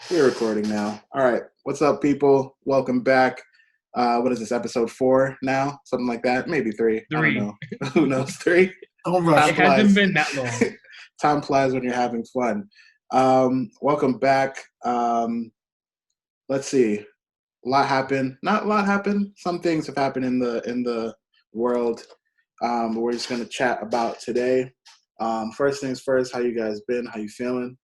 We're recording now. All right. What's up, people? Welcome back. What is this, episode 4 now? Something like that. Maybe 3. I don't Three. know. Who knows? 3? Don't Time It rush. hasn't flies. been that long. Time flies when you're having fun. Welcome back. Let's see. A lot happened. Not a lot happened. Some things have happened in the world. We're just gonna chat about today. First things first. How you guys been? How you feeling?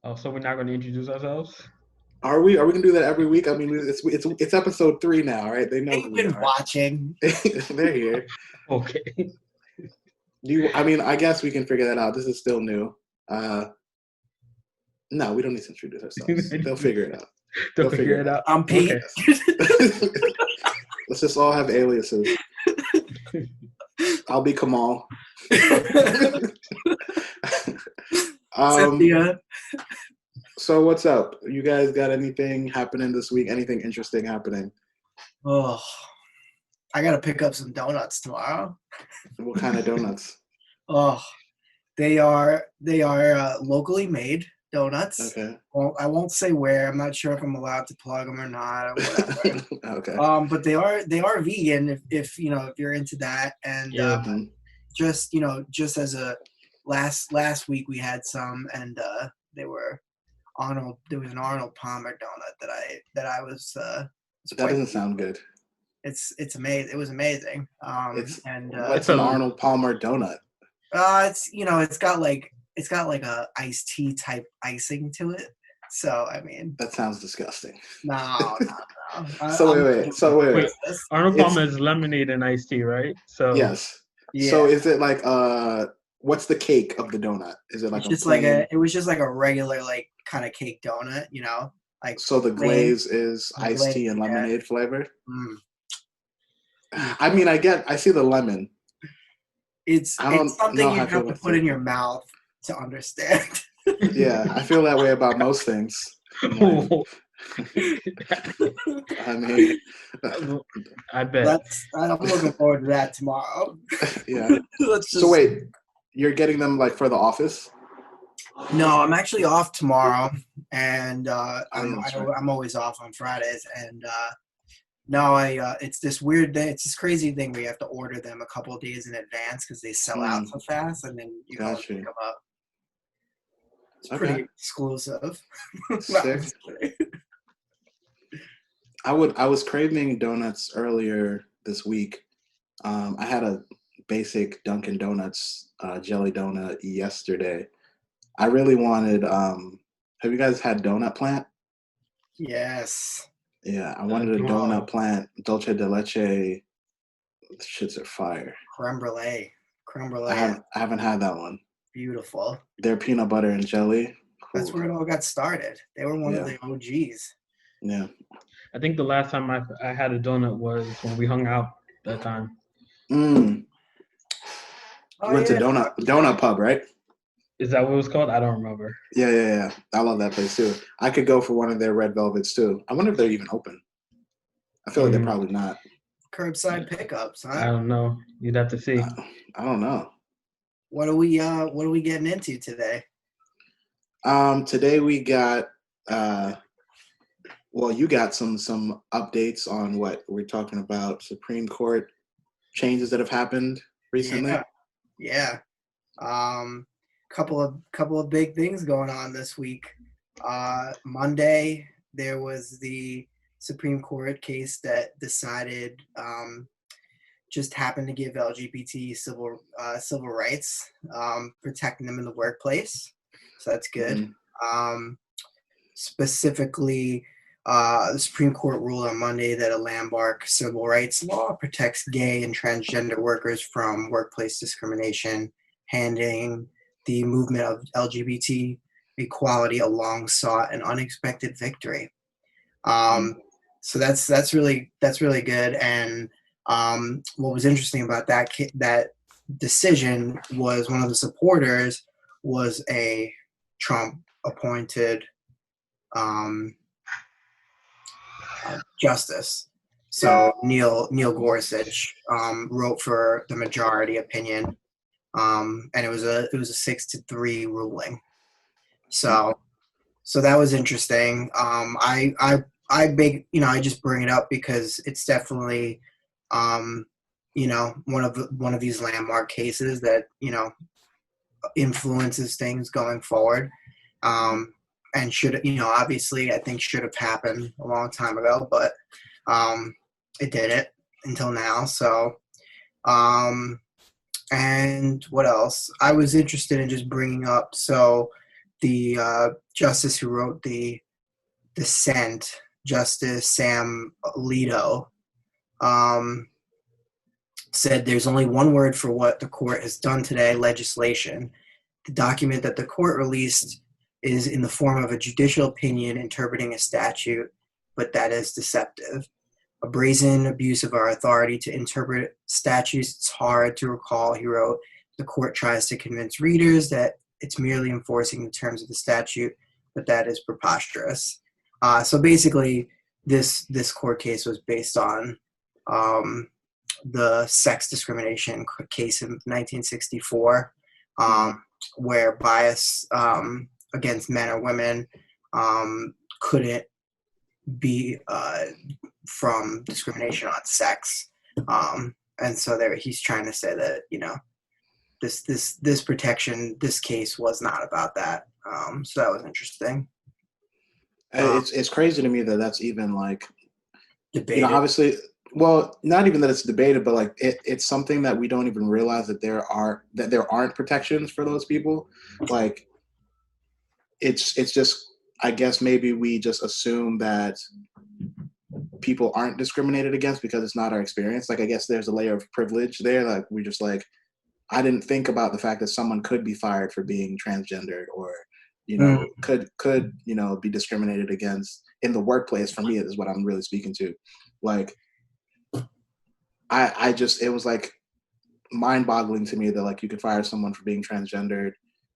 Oh, so we're not going to introduce ourselves? Are we? Are we gonna do that every week? I mean, it's episode 3 now, right? They know who They've we been are. watching. They're here. Okay. I mean, I guess we can figure that out. This is still new. No, we don't need to introduce ourselves. They'll figure it out. They'll figure it out. I'm Pete. Okay. Let's just all have aliases. I'll be Kamal. Cynthia. So what's up? You guys got anything happening this week? Anything interesting happening? Oh, I gotta pick up some donuts tomorrow. What kind of donuts? Oh, they are locally made donuts. Okay. Well, I won't say where. I'm not sure if I'm allowed to plug them or not or whatever. Okay. But they are vegan if you're into that. And Yeah. just as a last week we had some, and they were Arnold. There was an Arnold Palmer donut that I was. That doesn't sound good. It's amazing. It was amazing. What's an Arnold Palmer donut? It's got like a iced tea type icing to it. So I mean, That sounds disgusting. no. Wait. Arnold It's- Palmer is lemonade and iced tea, right? So Yes. Yeah. So is it like what's the cake of the donut? Is it like It's just it was just like a regular like kind of cake donut, like so the plain. glaze is The iced tea glaze, and yeah. lemonade flavor? Mm. I mean, I see the lemon. It's I don't something know you how I feel have to about put in that. your mouth to understand. Yeah, I feel that way about most things. I mean, I bet. I'm looking forward to that tomorrow. yeah. So wait, you're getting them like for the office? No, I'm actually off tomorrow, and that's right. I'm always off on Fridays, and it's this weird thing. It's this crazy thing where you have to order them a couple of days in advance because they sell out so fast, and then you go Gotcha. pick them up. It's Okay. pretty exclusive. Sick. I was craving donuts earlier this week. I had a basic Dunkin' Donuts jelly donut yesterday. I really wanted. Have you guys had Donut Plant? Yes. Yeah, I wanted a No. Donut Plant Dulce de Leche. Shits are fire. Creme brulee. I haven't had that one. Beautiful. Their peanut butter and jelly. That's Ooh. where it all got started. They were one of the OGs. Yeah. I think the last time I had a donut was when we hung out that time. Mm. Oh, Went to yeah. Donut Pub, right? Is that what it was called? I don't remember. Yeah. I love that place too. I could go for one of their red velvets too. I wonder if they're even open. I feel like they're probably not. Curbside pickups, I huh? don't know. You'd have to see. I don't know. What are we getting into today? Today we got you got some updates on what we're talking about, Supreme Court changes that have happened recently. Yeah. Couple of big things going on this week. Monday there was the Supreme Court case that decided just happened to give LGBT civil rights, protecting them in the workplace. So that's good. Specifically, the Supreme Court ruled on Monday that a landmark civil rights law protects gay and transgender workers from workplace discrimination, handing the movement of LGBT equality a long-sought and unexpected victory. So that's really good. And what was interesting about that decision was one of the supporters was a Trump-appointed justice. So Neil Gorsuch wrote for the majority opinion, and it was a 6-3 ruling. So So that was interesting. I just bring it up because it's definitely, um, one of these landmark cases that influences things going forward. And should, obviously, I think should have happened a long time ago, but it didn't until now. So, um, and what else? I was interested in just bringing up. So, the justice who wrote the dissent, Justice Sam Alito, um, said there's only one word for what the court has done today: legislation. The document that the court released is in the form of a judicial opinion interpreting a statute, but that is deceptive. A brazen abuse of our authority to interpret statutes. It's hard to recall, he wrote. The court tries to convince readers that it's merely enforcing the terms of the statute, but that is preposterous. So basically, this court case was based on the sex discrimination case in 1964, where bias against men or women couldn't be from discrimination on sex. And so he's trying to say that, this protection, this case was not about that. So that was interesting. It's crazy to me that that's even like, Debated. obviously, well, not even that it's debated, but like it's something that we don't even realize that there aren't protections for those people. Like it's just, I guess maybe we just assume that people aren't discriminated against because it's not our experience. Like I guess there's a layer of privilege there. Like we just like, I didn't think about the fact that someone could be fired for being transgendered or could be discriminated against in the workplace. For me, is what I'm really speaking to. Like I just, it was like mind-boggling to me that like you could fire someone for being transgendered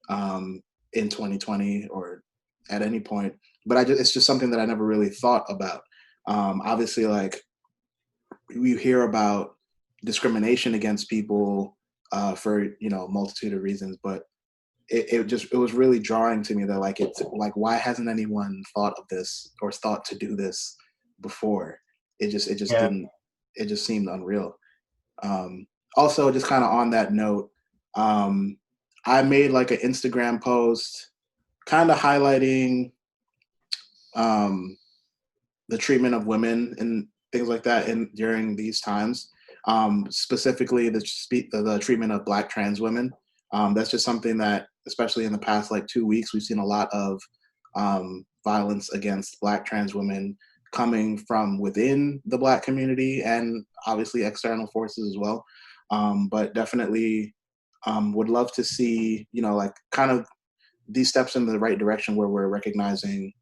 in 2020 or at any point. But it's just something that I never really thought about. Obviously, like you hear about discrimination against people for a multitude of reasons, but it was really jarring to me that like it's like, why hasn't anyone thought of this or thought to do this before? It just didn't. It just seemed unreal. Also, just kind of on that note, I made like an Instagram post, kind of highlighting the treatment of women and things like that during these times. Specifically, the treatment of Black trans women. That's just something that, especially in the past like 2 weeks, we've seen a lot of violence against Black trans women coming from within the Black community and obviously external forces as well. But definitely would love to see, like kind of these steps in the right direction where we're recognizing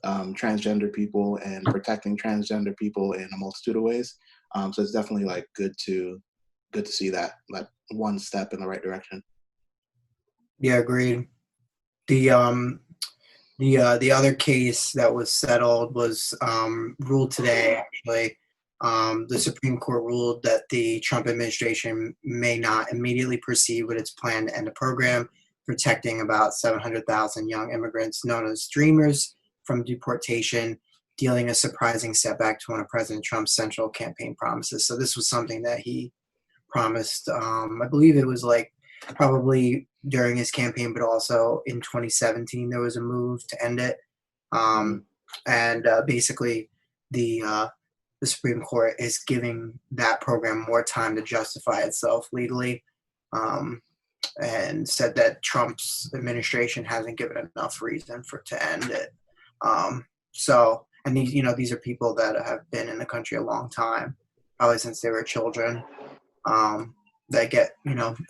transgender people and protecting transgender people in a multitude of ways. So it's definitely like good to see that like one step in the right direction. Yeah, agreed. The other case that was settled was ruled today, actually. The Supreme Court ruled that the Trump administration may not immediately proceed with its plan to end a program protecting about 700,000 young immigrants known as Dreamers from deportation, dealing a surprising setback to one of President Trump's central campaign promises. So this was something that he promised. I believe it was like probably during his campaign, but also in 2017 there was a move to end it. And basically, the Supreme Court is giving that program more time to justify itself legally, and said that Trump's administration hasn't given enough reason to end it. So, and these are people that have been in the country a long time, probably since they were children. That get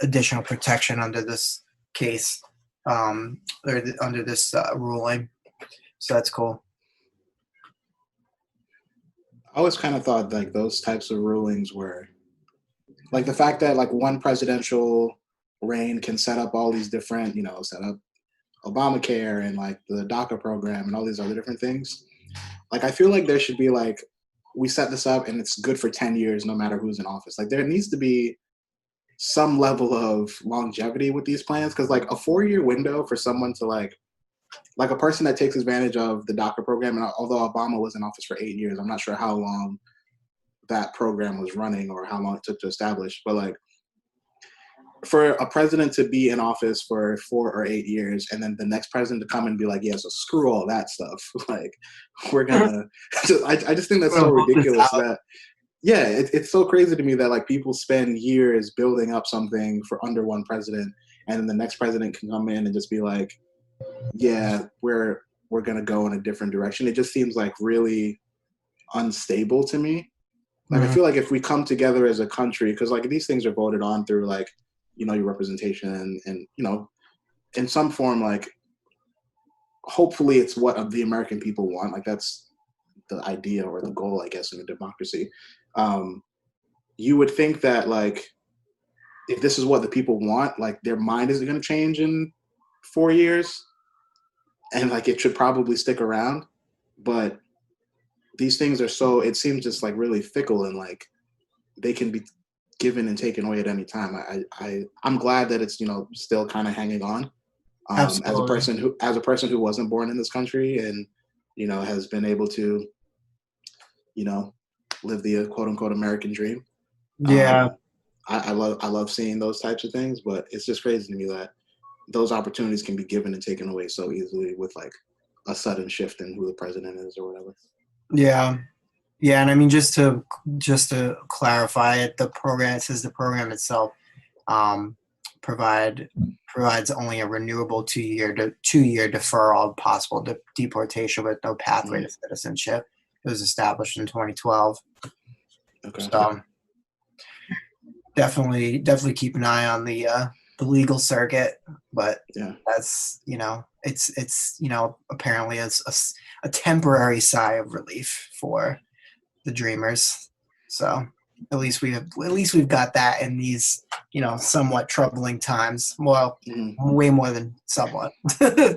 additional protection under this case, or under this ruling. So that's cool. I always kind of thought like those types of rulings were like the fact that like one presidential reign can set up all these different, set up Obamacare and like the DACA program and all these other different things. Like I feel like there should be like, we set this up and it's good for 10 years no matter who's in office. Like there needs to be some level of longevity with these plans, because like a 4-year window for someone to like like a person that takes advantage of the DACA program, and although Obama was in office for 8 years, I'm not sure how long that program was running or how long it took to establish, but like for a president to be in office for 4 or 8 years and then the next president to come and be like, yeah, so screw all that stuff. Like, we're gonna, I just think that's so ridiculous that, yeah, it's so crazy to me that like people spend years building up something for under one president and then the next president can come in and just be like, yeah, we're gonna go in a different direction. It just seems like really unstable to me. Like, I feel like if we come together as a country, because like these things are voted on through like, you know, your representation and, you know, in some form, like, hopefully it's what the American people want. Like, that's the idea or the goal, I guess, in a democracy. You would think that, like, if this is what the people want, like, their mind isn't going to change in 4 years. And, like, it should probably stick around. But these things are so, it seems just, like, really fickle and, like, they can be given and taken away at any time. I'm glad that it's, you know, still kind of hanging on. As a person who wasn't born in this country and, you know, has been able to, you know, live the quote unquote American dream. Yeah. I love seeing those types of things, but it's just crazy to me that those opportunities can be given and taken away so easily with like a sudden shift in who the president is or whatever. Yeah. Yeah, and I mean, just to clarify it, the program itself provides only a renewable 2-year deferral of possible deportation with no pathway to citizenship. It was established in 2012. Okay. So definitely keep an eye on the legal circuit, but yeah, that's, you know, it's you know, apparently it's a temporary sigh of relief for the dreamers. So at least we've got that in these, you know, somewhat troubling times. Well, way more than somewhat. I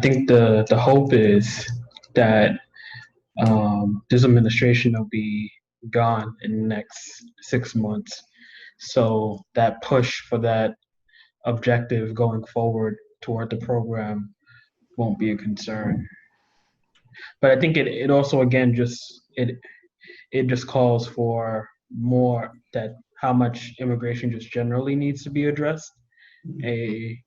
think the hope is that this administration will be gone in the next 6 months, so that push for that objective going forward toward the program won't be a concern. But I think it also, again, it just calls for more, that how much immigration just generally needs to be addressed, a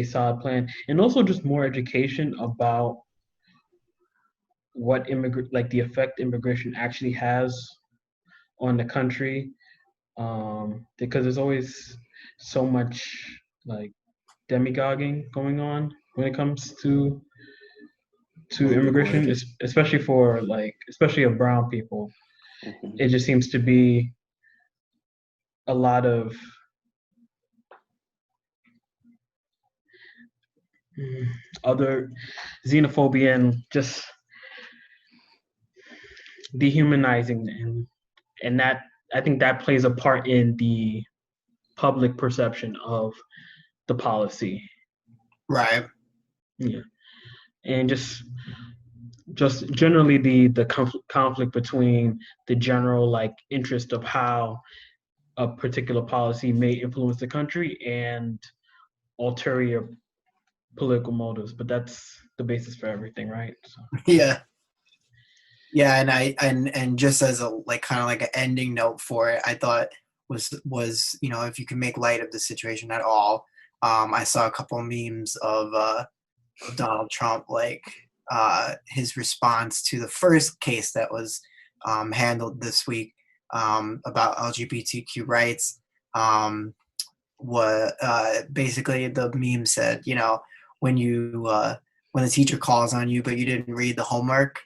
solid plan, and also just more education about what the effect immigration actually has on the country, because there's always so much like demagoguing going on when it comes to immigration, especially of brown people. It just seems to be a lot of other xenophobia and just dehumanizing, and that, I think that plays a part in the public perception of the policy. Right. Yeah. And just generally the conflict between the general like interest of how a particular policy may influence the country and ulterior political motives. But that's the basis for everything, right? So. Yeah. Yeah, and just as a like kind of like an ending note for it, I thought was you know, if you can make light of the situation at all, I saw a couple memes of Donald Trump, like his response to the first case that was handled this week about LGBTQ rights. Basically the meme said, you know, when the teacher calls on you but you didn't read the homework.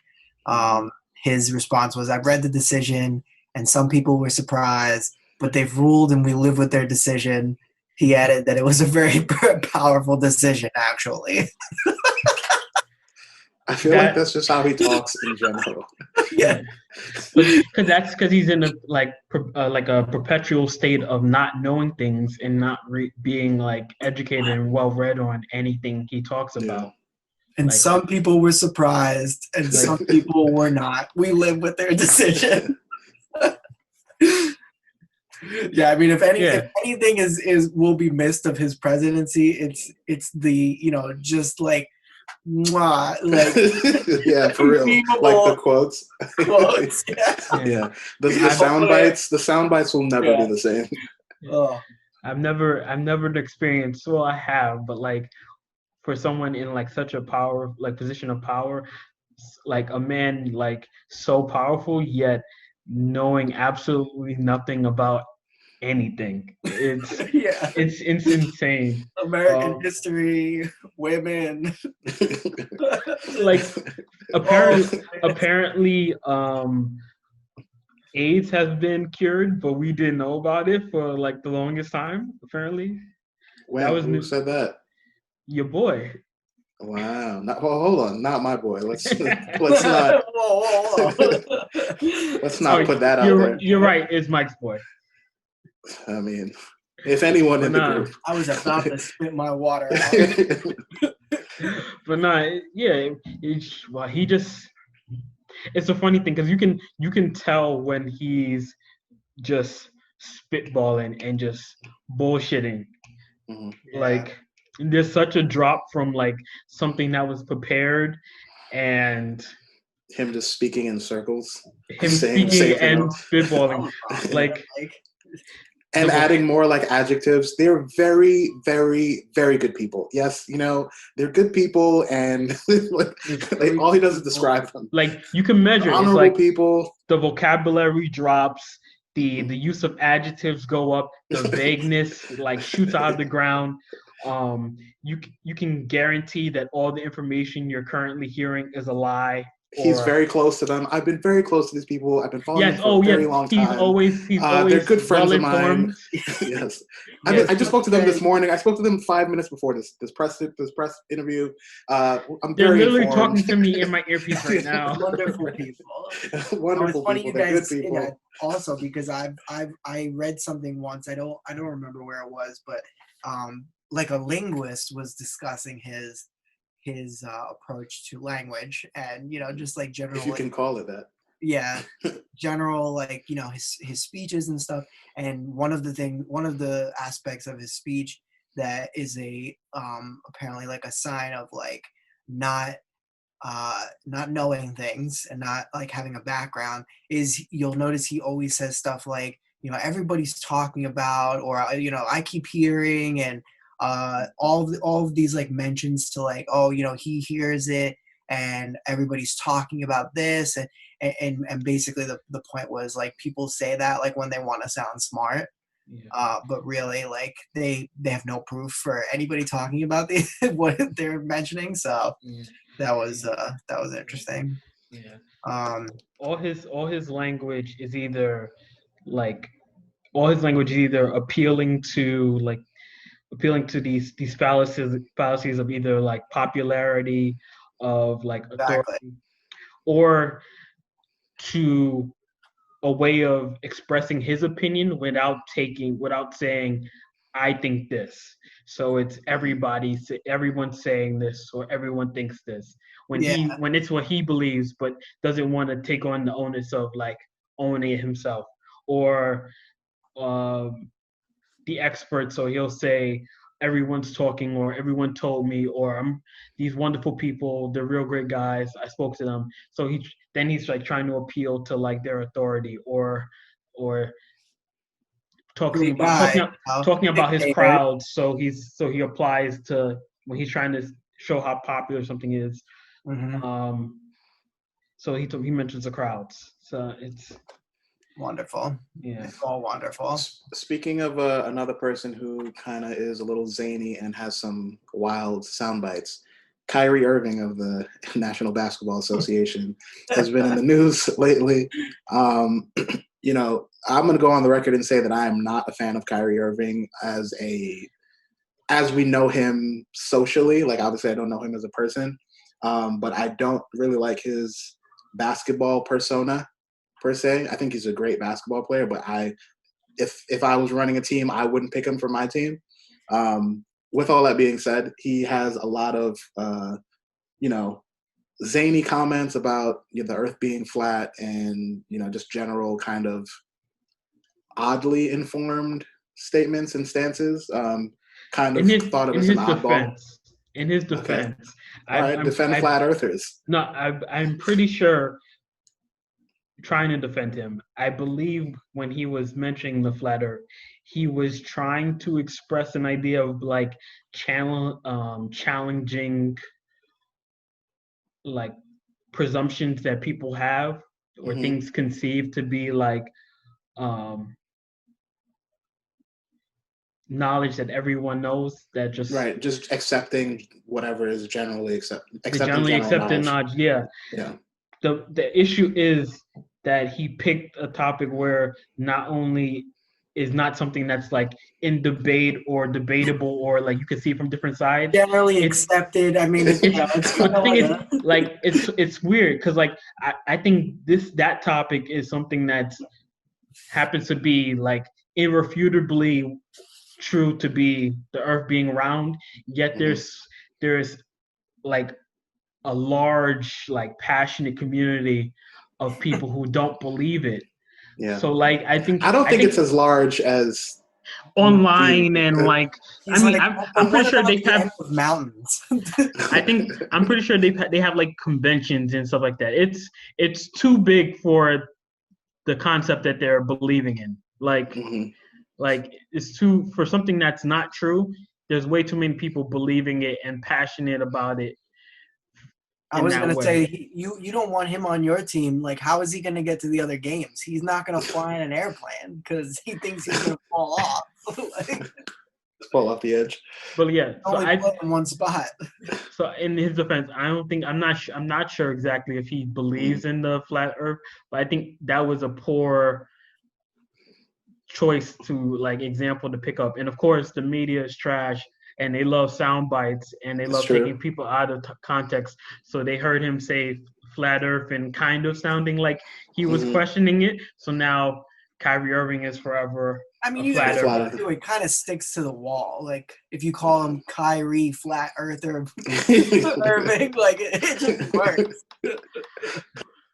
His response was, I've read the decision and some people were surprised, but they've ruled and we live with their decision. He added that it was a very powerful decision, actually. I feel like that's just how he talks in general. Yeah. Because he's in a perpetual state of not knowing things and not being like educated and well read on anything he talks about. Yeah. And like, some people were surprised and some people were not. We live with their decision. Yeah, I mean, if Yeah. anything is will be missed of his presidency, it's the just like mwah, like Yeah, for real. Like the memeable quotes. quotes. Yeah. Yeah. Yeah. The I've sound bites. The sound bites will never be Yeah. the same. Oh, I've never experienced. Well, I have, but like for someone in like such a power like position of power, like a man like so powerful yet knowing absolutely nothing about anything. It's yeah. it's it's insane. American Um, history, women. like Oh, apparently, AIDS has been cured, but we didn't know about it for like the longest time. Apparently, that When? was Who new. said that? Your boy. Wow. Not, well, hold on. Not my boy. Let's let's not whoa, whoa, whoa. let's Oh, not put that out you're there. you're right. It's Mike's boy. I mean, if anyone But in the nah, group. I was about to spit my water out. but nah. Yeah. Well, he just. It's a funny thing because you can tell when he's just spitballing and just bullshitting. Mhm. Yeah. Like there's such a drop from like something that was prepared and Him just speaking in circles, him saying the speaking same thing, and spitballing. Like and the adding more like adjectives. They're very, very, very good people. Yes, they're good people, and like all he does is describe them. like you can measure. It's Honorable like people. the vocabulary drops, the Mhm. use of adjectives go up, the vagueness like shoots out of the ground. You can guarantee that all the information you're currently hearing is a lie. He's Or very close to them. I've been very close to these people. I've been following them yes, for a oh yes, very long he's time. always he's They're always good friends well of mine. informed. Yes, Yes, I just spoke to them this morning. I spoke to them 5 minutes before this press interview. I'm they're very literally informed. talking to me in my earpiece right now. Wonderful people. It's Wonderful funny people. you They're good guys people. say that also because I read something once. I don't remember where it was, but like a linguist was discussing his approach to language and just like general If you can call it that. yeah general like his speeches and stuff. And one of the aspects of his speech that is a apparently like a sign of like not not knowing things and not like having a background is you'll notice he always says stuff like everybody's talking about, or I keep hearing, and all of these like mentions to like, oh, he hears it and everybody's talking about this, and basically the point was like people say that like when they want to sound smart, Yeah. but really like they have no proof for anybody talking about what they're mentioning. So Yeah. that was interesting. Yeah. Um, All his language is either like all his language is either appealing to these fallacies of either like popularity, of like exactly. authority, or to a way of expressing his opinion without saying I think this. So it's everyone saying this or everyone thinks this Yeah, when it's what he believes, but doesn't want to take on the onus of like owning it himself. Or um, the expert, so he'll say everyone's talking or everyone told me or I'm these wonderful people, they're real great guys, I spoke to them. So he's like trying to appeal to like their authority, or talking great about guy. talking talking about his Dictator. crowd, so he applies to when he's trying to show how popular something is. Mhm. um so he mentions the crowds, so it's Wonderful. yeah. It's all wonderful. Speaking of another person who kind of is a little zany and has some wild sound bites, Kyrie Irving of the National Basketball Association has been in the news lately. Um, I'm going to go on the record and say that I am not a fan of Kyrie Irving as we know him socially. Like, obviously, I don't know him as a person, but I don't really like his basketball persona per se. I think he's a great basketball player, but if I was running a team, I wouldn't pick him for my team. With all that being said, he has a lot of zany comments about the Earth being flat and just general kind of oddly informed statements and stances. Kind of In his thought of in as an his oddball. defense, in his Okay. defense, All right. Defend flat earthers. no, I'm pretty sure. Trying to defend him, I believe when he was mentioning the flat Earth, he was trying to express an idea of like challenging like presumptions that people have or Mhm. things conceived to be like um, knowledge that everyone knows that just Right. Just accepting whatever is the accepting generally general accepted knowledge. knowledge. Yeah, Yeah. the issue is that he picked a topic where not only is not something that's like in debate or debatable or like you can see from different sides. Generally It's accepted. I mean, it's, it's but kind the of thing like is like it's weird because like I think that topic is something that happens to be like irrefutably true to be the earth being round, yet Mhm. there's like a large like passionate community of people who don't believe it. Yeah. So like I don't I think it's think as large as online the. and like I he's mean like, I'm but pretty what sure about they the have end of mountains? I'm pretty sure they have like conventions and stuff like that. It's too big for the concept that they're believing in. Mhm. Like it's too for something that's not true. There's way too many people believing it and passionate about it I in was that gonna say way. you don't want him on your team. Like, how is he gonna get to the other games? He's not gonna fly in an airplane because he thinks he's gonna fall off. Like, Fall off the edge. But yeah, only play in one spot. so in his defense, I don't think I'm not sure exactly if he Mhm. believes in the flat Earth, but I think that was a poor choice to like example to pick up. And of course, the media is trash and they love sound bites and they It's love taking true. people out of context. So they heard him say flat Earth and kind of sounding like he was Mhm. questioning it. So now Kyrie Irving is forever I mean, a either The flat way flat earther. earth. you do, it kind of sticks to the wall. Like, if you call him Kyrie Flat Earther Irving, like it just works.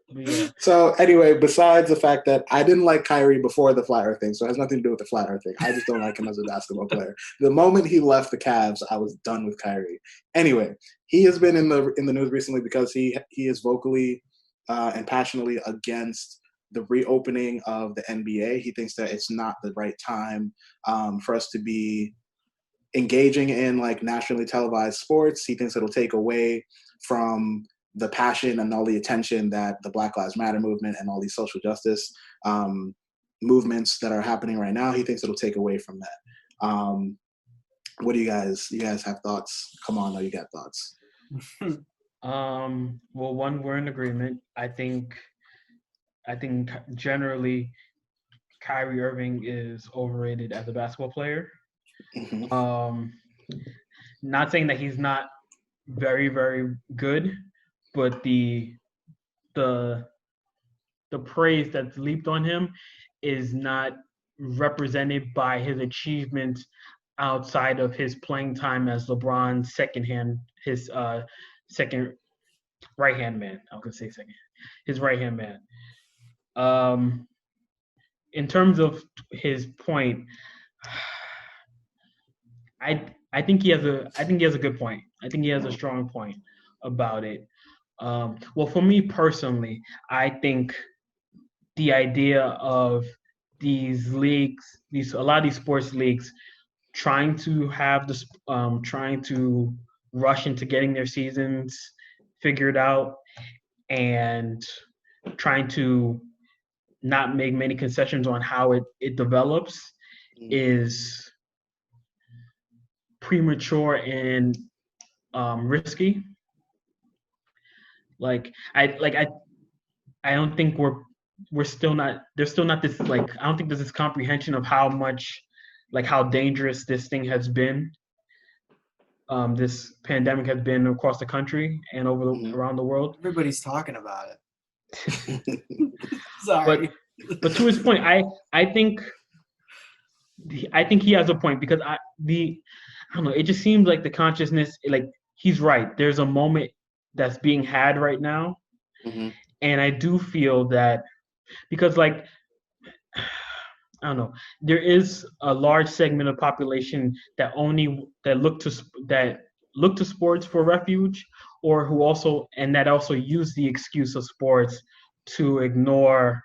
But yeah. So anyway, besides the fact that I didn't like Kyrie before the flat earth thing, so it has nothing to do with the flat earth thing. I just don't like him as a basketball player. The moment he left the Cavs, I was done with Kyrie. Anyway, he has been in the news recently because he is vocally and passionately against the reopening of the NBA. He thinks that it's not the right time for us to be engaging in like nationally televised sports. He thinks it'll take away from the passion and all the attention that the Black Lives Matter movement and all these social justice movements that are happening right now. He thinks it'll take away from that. What do you guys have thoughts? Come on, though, you got thoughts. Well, one, we're in agreement. I think generally Kyrie Irving is overrated as a basketball player. Mhm. Not saying that he's not very, very good, but the the praise that's leaped on him is not represented by his achievements outside of his playing time as LeBron's his second right hand man. I was gonna say second, his right hand man. Um, in terms of his point, I think he has a good point. I think he has a strong point about it. Well, for me personally, I think the idea of these leagues, these a lot of these sports leagues, trying to rush into getting their seasons figured out and trying to not make many concessions on how it develops is premature and risky. Like I don't think we're still not there's still not this like I don't think there's this comprehension of how much like how dangerous this thing has been. This pandemic has been across the country and around the world. Everybody's talking about it. Mhm. Sorry. But to his point, I think he has a point because I don't know. It just seems like the consciousness, like he's right. There's a moment that's being had right now, Mhm. and I do feel that because like I don't know. There is a large segment of population that look to sports for refuge, or who also and that also use the excuse of sports to ignore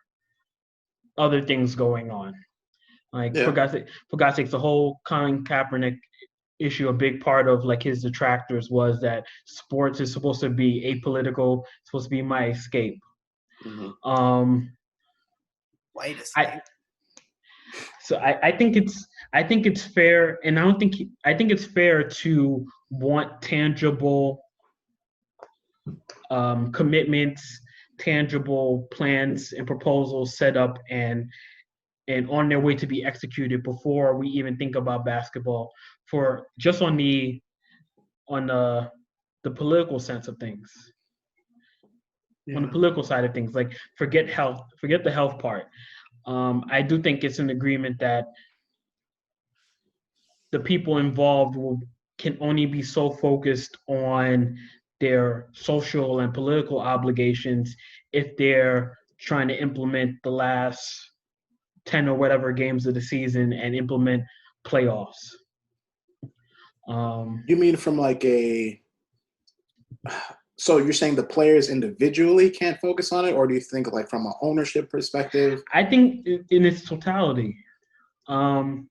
other things going on. Like Yeah. For God's sake, the whole Colin Kaepernick issue, a big part of like his detractors was that sports is supposed to be apolitical, supposed to be my escape. Hmm. White escape. I so I think it's fair, and I think it's fair to want tangible commitments, tangible plans and proposals set up and on their way to be executed before we even think about basketball. For just on the political sense of things, on the Yeah. political side of things, like forget the health part. I do think it's an agreement that the people involved can only be so focused on their social and political obligations if they're trying to implement the last 10 or whatever games of the season and implement playoffs. Um, You mean from like a so you're saying the players individually can't focus on it, or do you think like from an ownership perspective? I think in its totality. Um,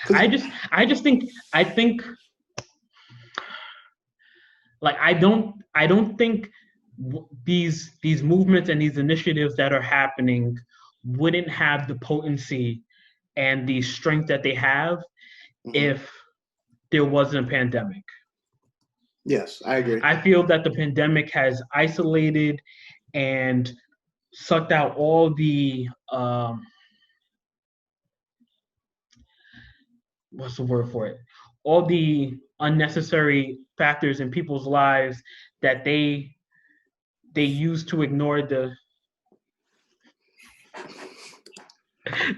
Because I just think I think like I don't think these movements and these initiatives that are happening wouldn't have the potency and the strength that they have if there wasn't a pandemic. yes, I agree. I feel that the pandemic has isolated and sucked out all the what's the word for it? All the unnecessary factors in people's lives that they use to ignore the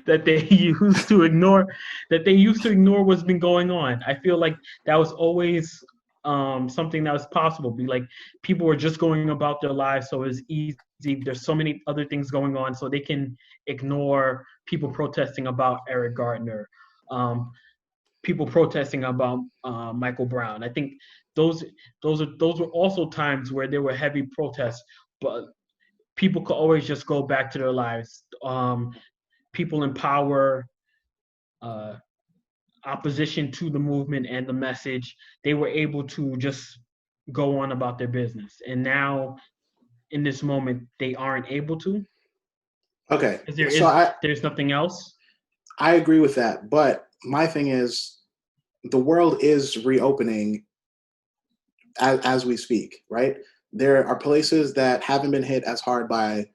that they used to ignore what's been going on. I feel like that was always something that was possible. Be like people were just going about their lives, so it was easy. There's so many other things going on, so they can ignore people protesting about Eric Gardner, um, people protesting about Michael Brown. I think those those were also times where there were heavy protests, but people could always just go back to their lives. People in power, uh, opposition to the movement and the message, they were able to just go on about their business. And now, in this moment, they aren't able to Okay, because so there's nothing else. I agree with that, but my thing is the world is reopening as we speak, right? There are places that haven't been hit as hard by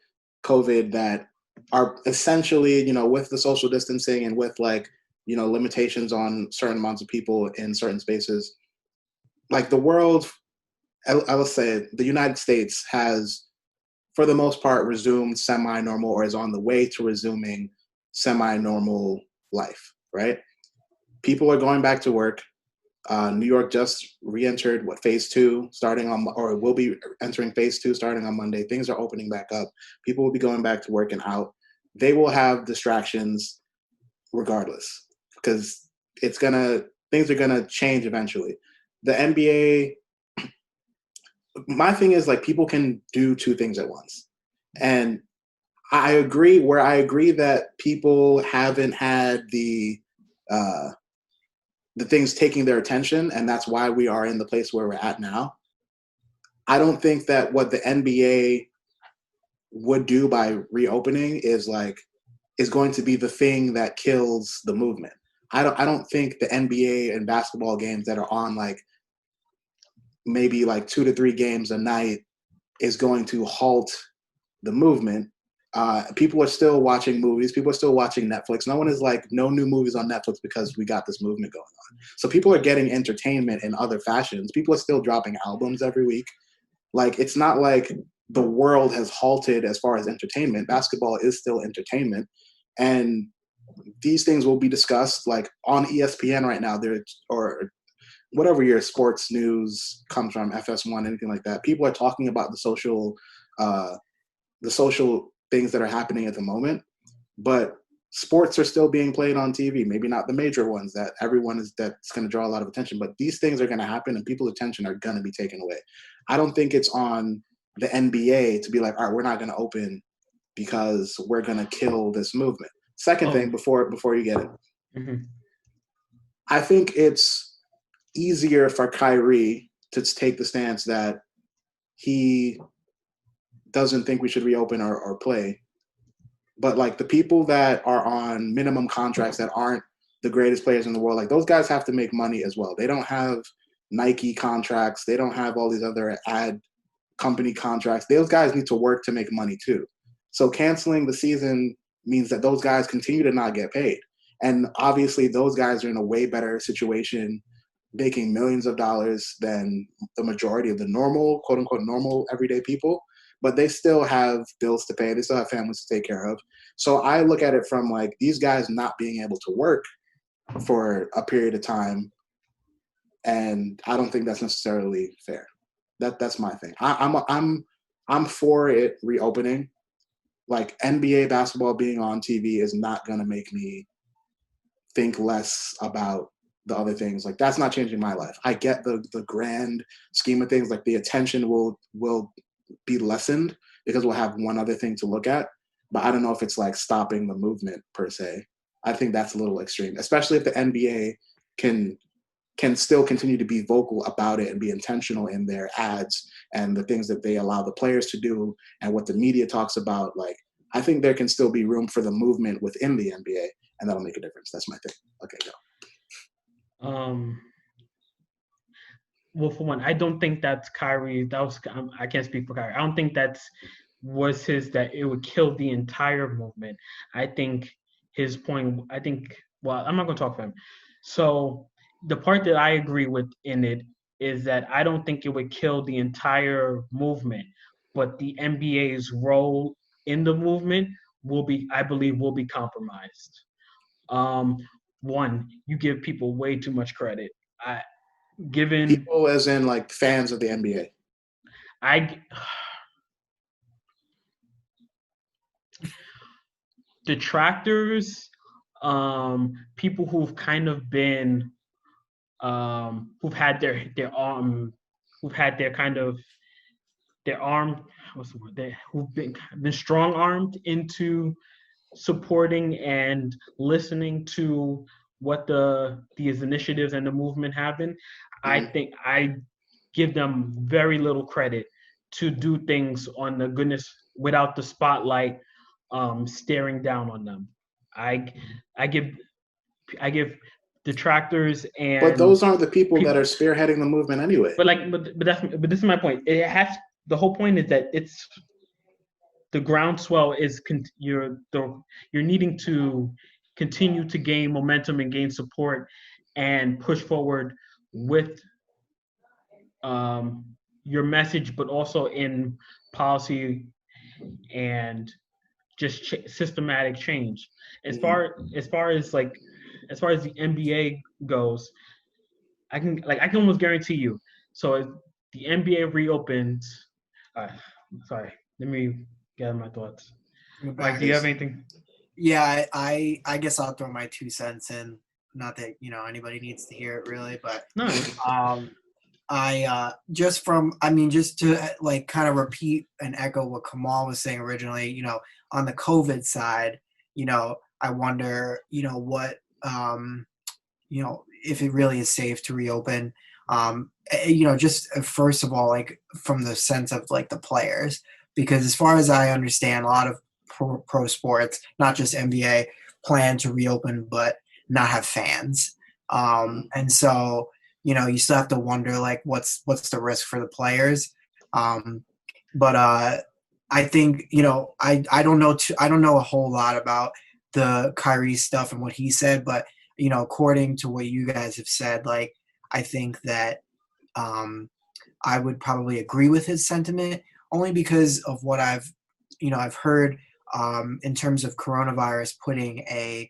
COVID that are essentially, with the social distancing and with like, limitations on certain amounts of people in certain spaces. Like the world, I will say the United States has, for the most part, resumed semi-normal or is on the way to resuming semi-normal life, right? People are going back to work. New York just re-entered phase two starting on, or will be entering phase two starting on Monday. Things are opening back up. People will be going back to work and out. They will have distractions regardless because things are gonna change eventually. The NBA, my thing is like people can do two things at once, and I agree that people haven't had the things taking their attention, and that's why we are in the place where we're at now. I don't think that what the NBA would do by reopening is going to be the thing that kills the movement. I don't think the NBA and basketball games that are on like maybe like 2 to 3 games a night is going to halt the movement. People are still watching movies. People are still watching Netflix. No one is like, no new movies on Netflix because we got this movement going on. So people are getting entertainment in other fashions. People are still dropping albums every week. Like, it's not like the world has halted as far as entertainment. Basketball is still entertainment. And these things will be discussed like on ESPN right now, or whatever your sports news comes from, FS1, anything like that. People are talking about the social things that are happening at the moment. but sports are still being played on TV. Maybe not the major ones that that's going to draw a lot of attention, but these things are going to happen and people's attention are going to be taken away. I don't think it's on the NBA to be like, all right, we're not going to open because we're going to kill this movement. Second thing, before you get it, I think it's easier for Kyrie to take the stance that he doesn't think we should reopen or play. But like the people that are on minimum contracts that aren't the greatest players in the world, like those guys have to make money as well. They don't have Nike contracts. They don't have all these other ad company contracts. Those guys need to work to make money too. So canceling the season means that those guys continue to not get paid. And obviously those guys are in a way better situation, making millions of dollars than the majority of the normal, quote unquote, normal everyday people. But they still have bills to pay. They still have families to take care of. So I look at it from like these guys not being able to work for a period of time. And I don't think that's necessarily fair. That's my thing. I'm for it reopening. Like NBA basketball being on TV is not going to make me think less about the other things. Like that's not changing my life. I get the grand scheme of things. Like the attention will be lessened because we'll have one other thing to look at. But I don't know if it's like stopping the movement per se. I think that's a little extreme, especially if the NBA can still continue to be vocal about it and be intentional in their ads and the things that they allow the players to do and what the media talks about. Like, I think there can still be room for the movement within the NBA, and that'll make a difference. That's my thing. Okay, go. Well, for one, I don't think that's Kyrie. I can't speak for Kyrie. I don't think that that it would kill the entire movement. I think his point. Well, I'm not going to talk for him. So the part that I agree with in it is that I don't think it would kill the entire movement, but the NBA's role in the movement I believe, will be compromised. One, you give people way too much credit. Given people as in like fans of the NBA. Detractors, people who've kind of been who've had their arm, what's the word? Who've been strong armed into supporting and listening to what these initiatives and the movement have been. I think I give them very little credit to do things on the goodness without the spotlight staring down on them. I give detractors and. But those aren't the people that are spearheading the movement anyway. But this is my point. The whole point is that it's the groundswell is you're needing to continue to gain momentum and gain support and push forward with your message, but also in policy and just systematic change. As far as the NBA goes, I can almost guarantee you. So if the NBA reopens, sorry, let me gather my thoughts. Mike, do you have anything? Yeah, I guess I'll throw my 2 cents in. Not that anybody needs to hear it really, but no. Just to like kind of repeat and echo what Kamal was saying originally, on the COVID side, I wonder, what, if it really is safe to reopen. Just first of all, like from the sense of like the players, because as far as I understand, a lot of pro sports, not just NBA, plan to reopen but not have fans. And so, you still have to wonder like what's the risk for the players. But I think, I don't know a whole lot about the Kyrie stuff and what he said, but according to what you guys have said, like I think that I would probably agree with his sentiment, only because of what I've heard in terms of coronavirus putting a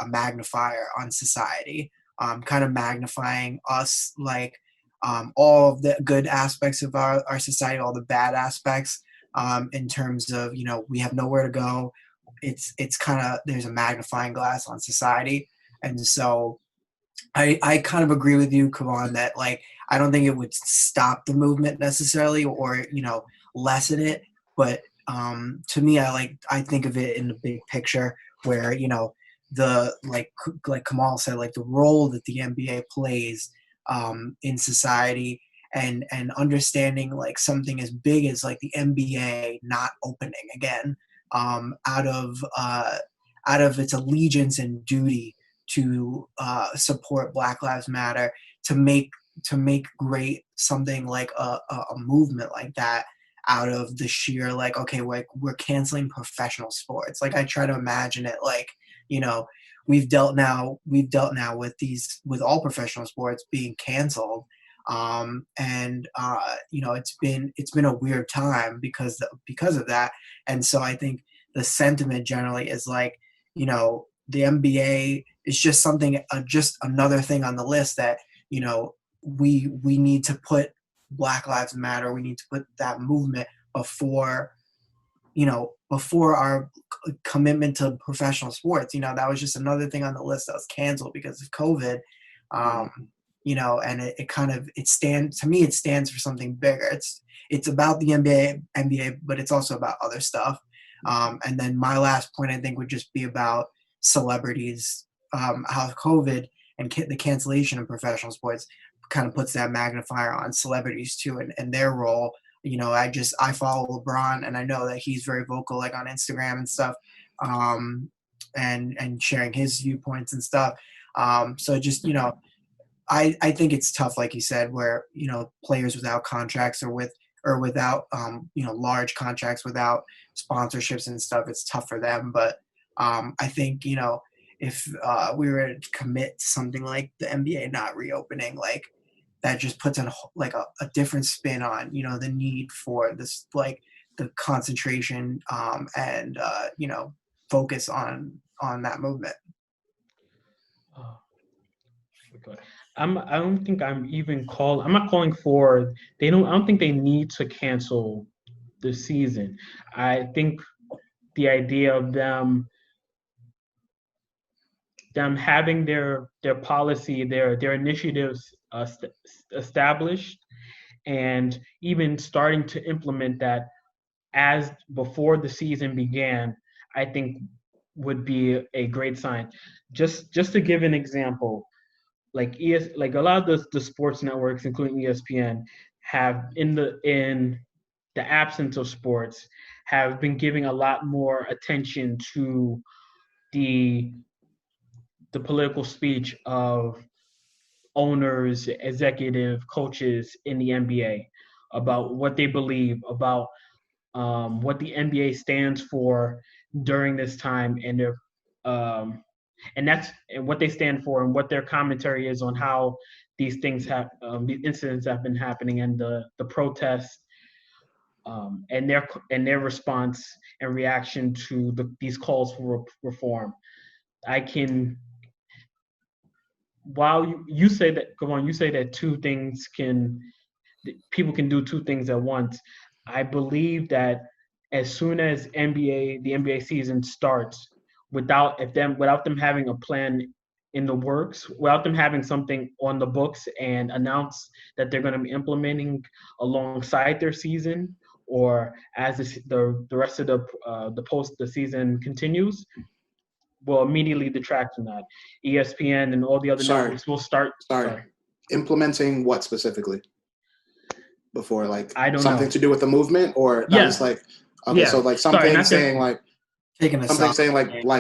magnifier on society, kind of magnifying us, like all of the good aspects of our society, all the bad aspects, in terms of we have nowhere to go. it's kind of, there's a magnifying glass on society. And so I kind of agree with you, Kavan, that like I don't think it would stop the movement necessarily, or lessen it. But to me, I think of it in the big picture, where the like Kamal said, like the role that the NBA plays in society, and understanding like something as big as like the NBA not opening again, out of its allegiance and duty to support Black Lives Matter, to make great something like a movement like that out of the sheer like, okay, like we're canceling professional sports. Like I try to imagine it like, we've dealt now with all professional sports being canceled. And it's been a weird time because of that. And so I think the sentiment generally is like, the NBA is just something, just another thing on the list that we need to put Black Lives Matter. We need to put that movement before our commitment to professional sports. That was just another thing on the list that was canceled because of COVID. And it stands, to me, it stands for something bigger. It's about the NBA, but it's also about other stuff. And then my last point, I think, would just be about celebrities, how COVID and the cancellation of professional sports kind of puts that magnifier on celebrities too, and their role. I follow LeBron, and I know that he's very vocal, like on Instagram and stuff, and sharing his viewpoints and stuff. So just I think it's tough, like you said, where players without contracts or without large contracts, without sponsorships and stuff, it's tough for them. But I think if we were to commit to something like the NBA not reopening, like that just puts a different spin on the need for this, like the concentration and focus on that movement. Oh, okay. I don't think I'm not calling for, I don't think they need to cancel the season. I think the idea of them having their policy, their initiatives established, and even starting to implement that as before the season began, I think would be a great sign. Just to give an example, like like a lot of the sports networks, including ESPN, have in the absence of sports, have been giving a lot more attention to the political speech of owners, executive coaches in the NBA about what they believe, about what the NBA stands for during this time, and their and what they stand for, and what their commentary is on how these things these incidents have been happening, and the protests, and their response and reaction to these calls for reform. While you say that, come on, you say that people can do two things at once. I believe that as soon as the NBA season starts, without them having a plan in the works, without them having something on the books and announce that they're going to be implementing alongside their season, or as the rest of the season continues, will immediately detract from that. ESPN and all the other networks will start. Sorry. Implementing what specifically? Before, like, I don't something know. to do with the movement, or Yeah. just like, okay, yeah. So like something saying like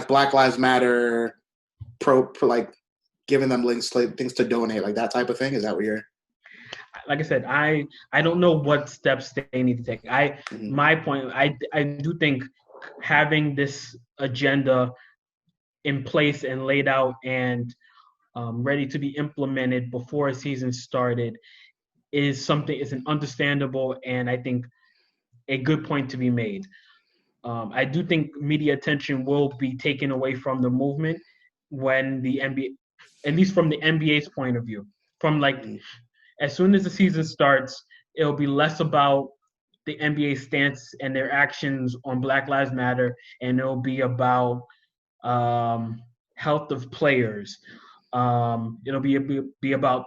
Black Lives Matter, pro like giving them links, like things to donate, like that type of thing. Is that what you're? Like I said, I don't know what steps they need to take. My point, I do think having this agenda in place and laid out and ready to be implemented before a season started is an understandable, and I think a good point to be made. I do think media attention will be taken away from the movement when the NBA, at least from the NBA's point of view, from like as soon as the season starts, it'll be less about the NBA stance and their actions on Black Lives Matter, and it'll be about health of players. It'll be about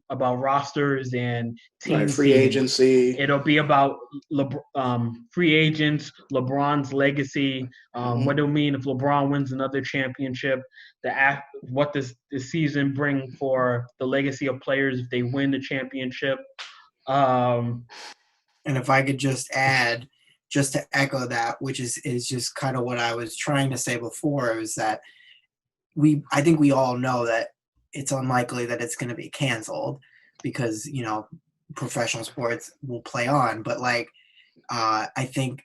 about rosters and team Right, free seeding. agency. It'll be about free agents, LeBron's legacy, what it'll mean if LeBron wins another championship, what does this season bring for the legacy of players if they win the championship. And if I could just add, just to echo that, which is just kind of what I was trying to say before, is that I think we all know that it's unlikely that it's going to be canceled because, you know, professional sports will play on. But like, I think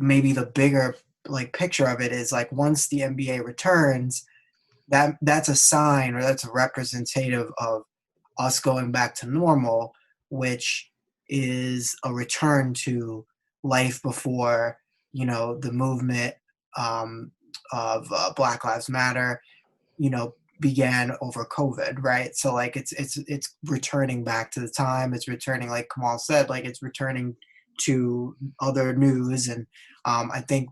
maybe the bigger like picture of it is like once the NBA returns, that's a sign or that's a representative of us going back to normal, which is a return to life before, you know, the movement of Black Lives Matter, you know, began over COVID, right? So like it's returning back to the time. It's returning, like Kamal said, like it's returning to other news, and I think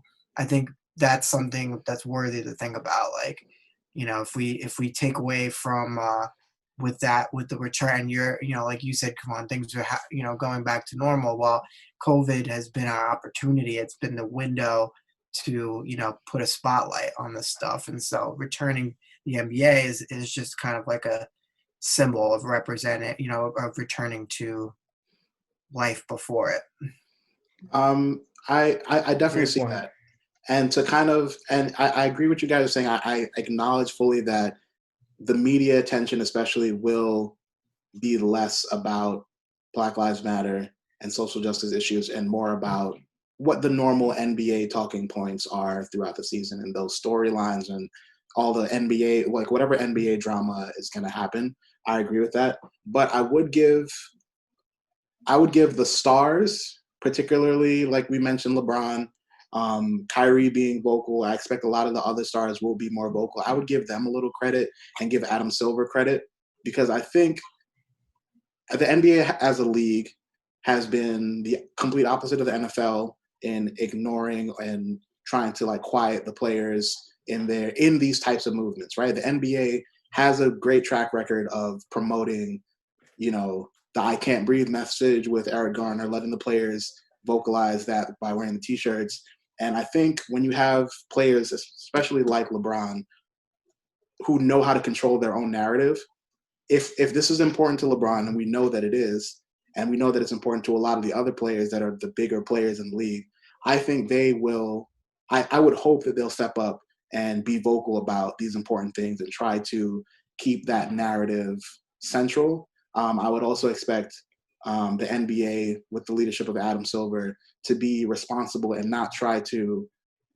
that's something that's worthy to think about. Like, you know, if we take away from with the return, you know, like you said, come on, things are you know, going back to normal. Well, COVID has been our opportunity. It's been the window to, you know, put a spotlight on this stuff, and so returning the NBA is just kind of like a symbol of representing, you know, of returning to life before it. I definitely Great see point. that. And to kind of, and I agree with you guys are saying. I acknowledge fully that the media attention, especially, will be less about Black Lives Matter and social justice issues and more about what the normal NBA talking points are throughout the season and those storylines and all the NBA, like whatever NBA drama is going to happen. I agree with that. But I would give the stars, particularly like we mentioned, LeBron, Kyrie being vocal. I expect a lot of the other stars will be more vocal. I would give them a little credit and give Adam Silver credit because I think the NBA as a league has been the complete opposite of the NFL in ignoring and trying to like quiet the players in these types of movements, right? The NBA has a great track record of promoting, you know, the I Can't Breathe message with Eric Garner, letting the players vocalize that by wearing the t-shirts. And I think when you have players, especially like LeBron, who know how to control their own narrative, if this is important to LeBron, and we know that it is, and we know that it's important to a lot of the other players that are the bigger players in the league, I think they will, I would hope that they'll step up and be vocal about these important things and try to keep that narrative central. I would also expect the NBA, with the leadership of Adam Silver, to be responsible and not try to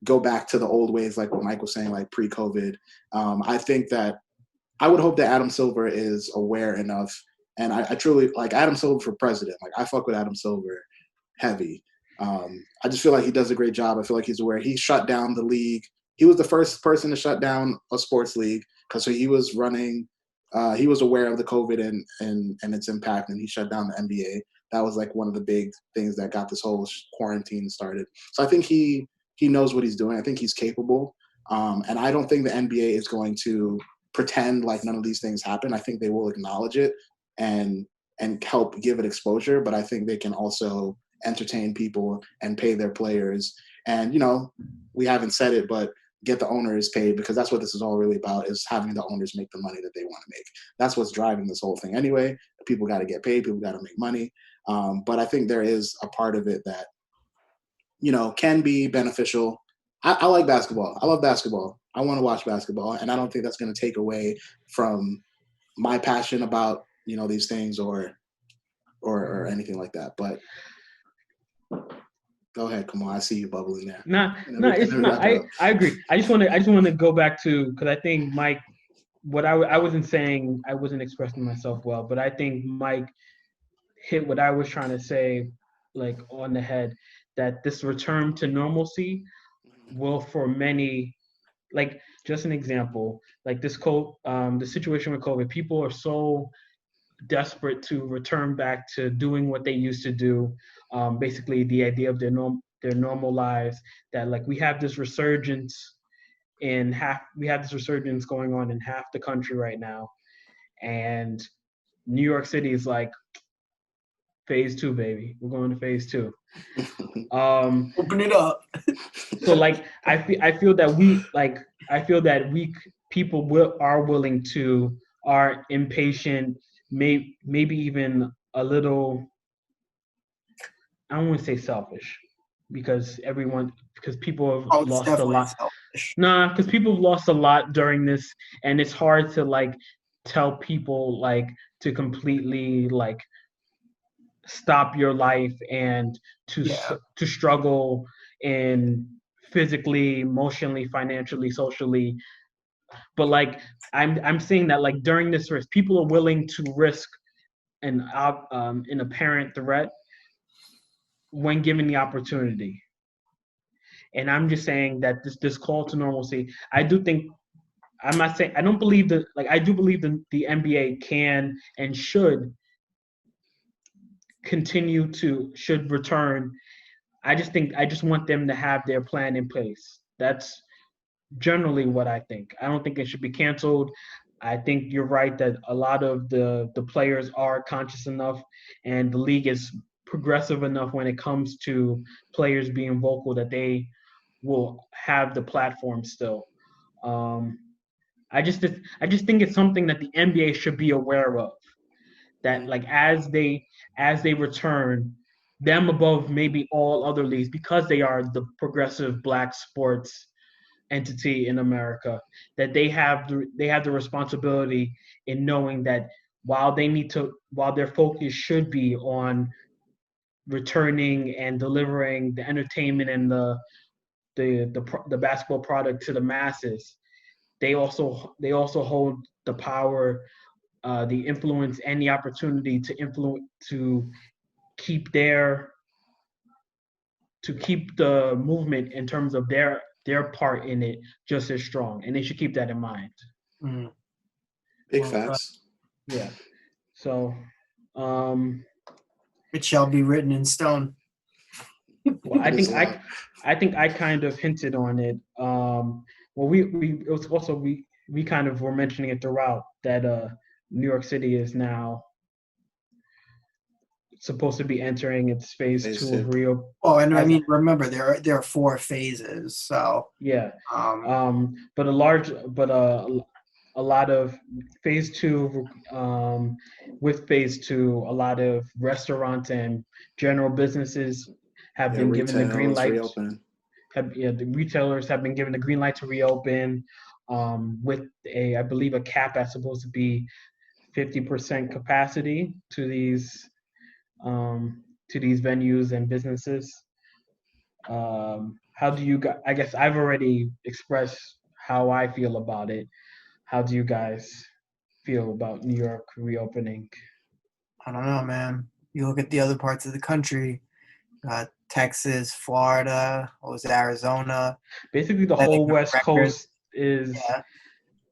go back to the old ways, like what Mike was saying, like pre-COVID. I think that I would hope that Adam Silver is aware enough, and I truly like Adam Silver for president. Like I fuck with Adam Silver heavy. I just feel like he does a great job. I feel like he's aware. He shut down the league. He was the first person to shut down a sports league because he was running. He was aware of the COVID and its impact, and he shut down the NBA. That was like one of the big things that got this whole quarantine started. So I think he knows what he's doing. I think he's capable, and I don't think the NBA is going to pretend like none of these things happen. I think they will acknowledge it and help give it exposure. But I think they can also entertain people and pay their players. And, you know, we haven't said it, but get the owners paid, because that's what this is all really about, is having the owners make the money that they want to make. That's what's driving this whole thing anyway. People got to get paid. People got to make money. But I think there is a part of it that, you know, can be beneficial. I like basketball. I love basketball. I want to watch basketball. And I don't think that's going to take away from my passion about, you know, these things or anything like that. But go ahead, come on. I see you bubbling there. No, it's not. I agree. I just want to go back to, because I think Mike, what I wasn't saying, I wasn't expressing myself well, but I think Mike hit what I was trying to say, like on the head, that this return to normalcy will, for many, like just an example, like this the situation with COVID, people are so desperate to return back to doing what they used to do. Basically, the idea of their normal lives. That like we have this resurgence going on in half the country right now, and New York City is like phase 2, baby. We're going to phase 2. Open it up. So like I feel that are willing to, are impatient, maybe even a little, I don't want to say selfish, because people have It's lost a definitely lot. selfish. Nah, because people have lost a lot during this, and it's hard to like tell people like to completely like stop your life and to struggle in physically, emotionally, financially, socially. But like I'm saying that like during this risk, people are willing to risk an apparent threat when given the opportunity. And I'm just saying that this call to normalcy, I do think, I'm not saying, I don't believe that, like, I do believe the NBA can and should return. I just want them to have their plan in place. That's generally what I think. I don't think it should be canceled. I think you're right that a lot of the players are conscious enough, and the league is progressive enough when it comes to players being vocal that they will have the platform still. I just think it's something that the NBA should be aware of. That like as they return, them above maybe all other leagues, because they are the progressive Black sports entity in America, that they have the responsibility in knowing that while their focus should be on returning and delivering the entertainment and the basketball product to the masses, they also hold the power, the influence, and the opportunity to keep the movement in terms of their part in it just as strong, and they should keep that in mind. Big facts. Yeah. So, it shall be written in stone. Well, I think I kind of hinted on it. Well, we kind of were mentioning it throughout that New York City is now supposed to be entering its phase 2 of Rio. Oh, and I mean, remember there are 4 phases, so yeah. But a lot of phase 2, with phase 2, a lot of restaurants and general businesses have been given the green light. The retailers have been given the green light to reopen, with I believe a cap that's supposed to be 50% capacity to these venues and businesses. How do you guys? I guess I've already expressed how I feel about it. How do you guys feel about New York reopening? I don't know, man. You look at the other parts of the country, Texas, Florida, Arizona. Basically, the whole West Coast is